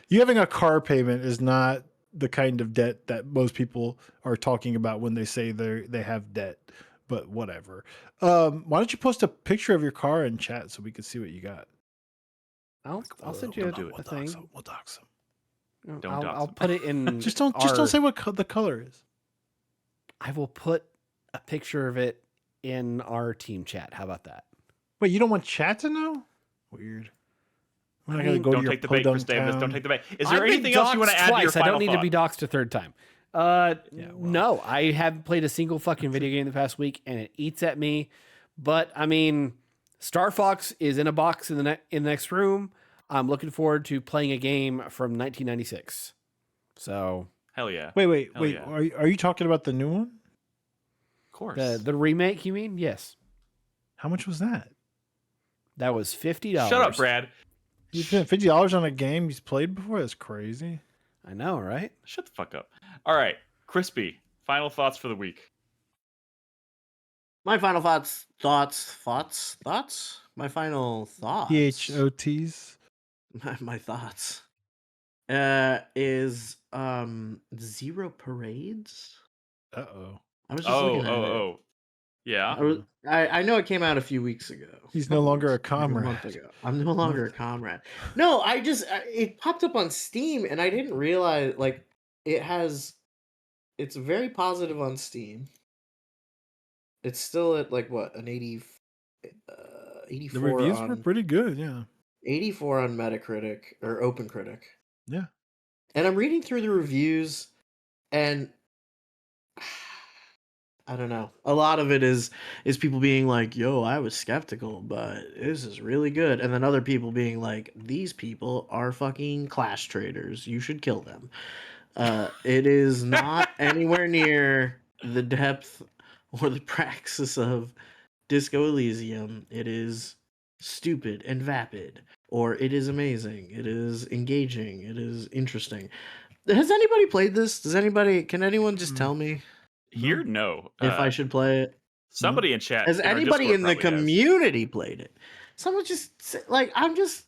You having a car payment is not the kind of debt that most people are talking about when they say they have debt. But whatever. Why don't you post a picture of your car in chat so we can see what you got? I'll send you a thing. We'll dox them. I'll put it in. just don't say what the color is. I will put a picture of it in our team chat. How about that? Wait, you don't want chat to know? Weird. Don't take the bait, Chris Davis. Don't take the bait. Is there anything else you want to add to your final I don't need thought? to be doxxed a third time. No, I haven't played a single fucking video game the past week, and it eats at me. But I mean, Star Fox is in a box in the next room. I'm looking forward to playing a game from 1996. So hell yeah! Wait. Yeah. Are you talking about the new one? Of course. The remake, you mean? Yes. How much was that? That was $50. Shut up, Brad. You spent $50 on a game he's played before? That's crazy. I know, right? Shut the fuck up. All right, Crispy. Final thoughts for the week. My final thoughts. My final thoughts. THOTs. My thoughts. Is Zero Parades. Uh-oh. I was just looking at it. Yeah. I know it came out a few weeks ago. He's no longer a comrade. A month ago. I'm no longer a comrade. No, it popped up on Steam and I didn't realize it's very positive on Steam. It's still at an 84. The reviews were pretty good, yeah. 84 on Metacritic or OpenCritic. Yeah. And I'm reading through the reviews and I don't know. A lot of it is people being like, yo, I was skeptical, but this is really good. And then other people being like, these people are fucking class traders. You should kill them. It is not anywhere near the depth or the praxis of Disco Elysium. It is stupid and vapid. Or it is amazing. It is engaging. It is interesting. Has anybody played this? Can anyone just tell me? Here, no. If I should play it, somebody in chat. Has anybody in the community played it? Someone just this.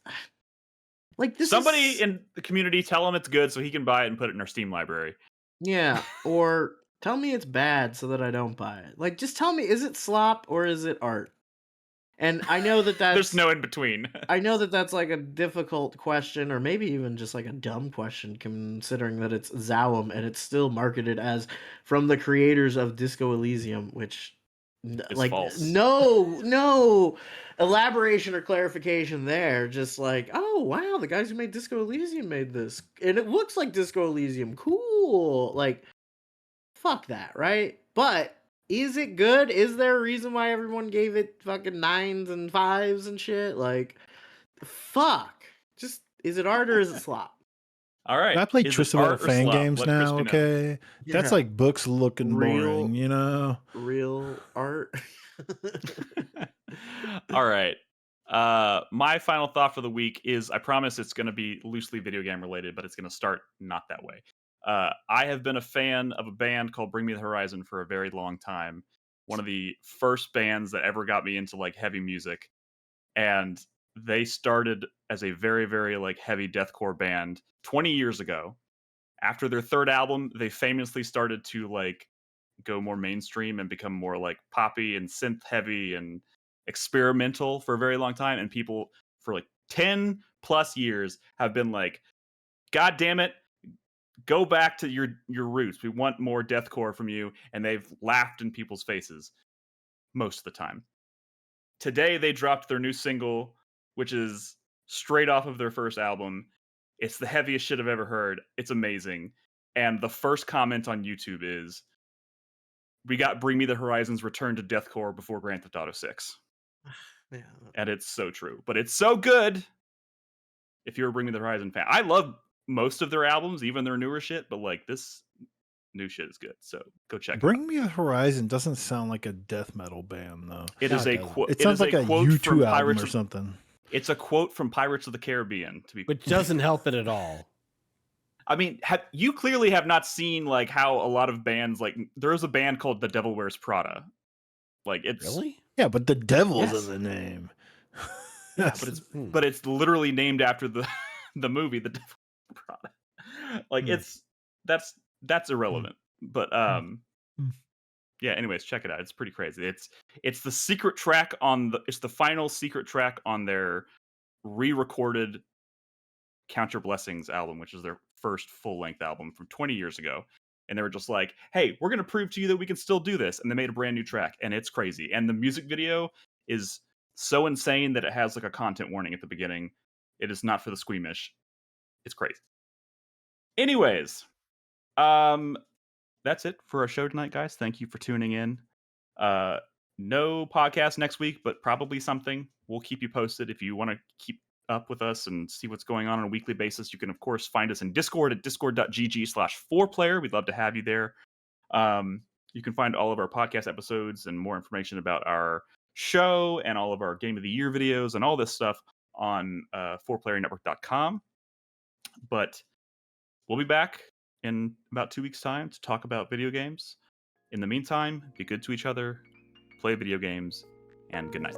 Somebody in the community tell him it's good so he can buy it and put it in our Steam library. Yeah, or tell me it's bad so that I don't buy it. Just tell me, is it slop or is it art? And I know that there's no in between. I know that that's a difficult question, or maybe even just a dumb question, considering that it's Zawum and it's still marketed as from the creators of Disco Elysium, which false. No elaboration or clarification there. Just oh wow, the guys who made Disco Elysium made this, and it looks like Disco Elysium. Cool. Fuck that, right? But is it good? Is there a reason why everyone gave it fucking 9s and 5s and shit? Fuck. Just, is it art or is it slop? All right. I play Tristan fan games now, okay? Yeah. That's books looking boring, you know? Real art. All right. My final thought for the week is, I promise it's going to be loosely video game related, but it's going to start not that way. I have been a fan of a band called Bring Me the Horizon for a very long time. One of the first bands that ever got me into heavy music. And they started as a very, very heavy deathcore band 20 years ago. After their third album, they famously started to go more mainstream and become more poppy and synth heavy and experimental for a very long time. And people for 10 plus years have been God damn it, go back to your roots. We want more deathcore from you. And they've laughed in people's faces most of the time. Today, they dropped their new single, which is straight off of their first album. It's the heaviest shit I've ever heard. It's amazing. And the first comment on YouTube is, we got Bring Me the Horizon's return to deathcore before Grand Theft Auto 6. Yeah. And it's so true. But it's so good if you're a Bring Me the Horizon fan. I love most of their albums, even their newer shit, but this new shit is good. So go check it out. Bring Me the Horizon doesn't sound like a death metal band, though. It is a quote. It sounds like a U2 album or something. It's a quote from Pirates of the Caribbean, which doesn't help it at all. I mean, you clearly have not seen like how a lot of bands, like there's a band called The Devil Wears Prada. Like it's really, yeah, but the devil's in the name. Yeah, but it's literally named after the movie The Devil Wears Prada. Like that's irrelevant. But yeah. Anyways, check it out. It's pretty crazy. It's the secret track it's the final secret track on their re-recorded Count Your Blessings album, which is their first full-length album from 20 years ago. And they were just like, hey, we're going to prove to you that we can still do this. And they made a brand new track, and it's crazy. And the music video is so insane that it has like a content warning at the beginning. It is not for the squeamish. It's crazy. Anyways, that's it for our show tonight, guys. Thank you for tuning in. No podcast next week, but probably something. We'll keep you posted. If you want to keep up with us and see what's going on a weekly basis, you can of course find us in Discord at discord.gg/4player. We'd love to have you there. You can find all of our podcast episodes and more information about our show and all of our Game of the Year videos and all this stuff on 4playernetwork.com. But we'll be back in about 2 weeks' time to talk about video games. In the meantime, be good to each other, play video games, and good night.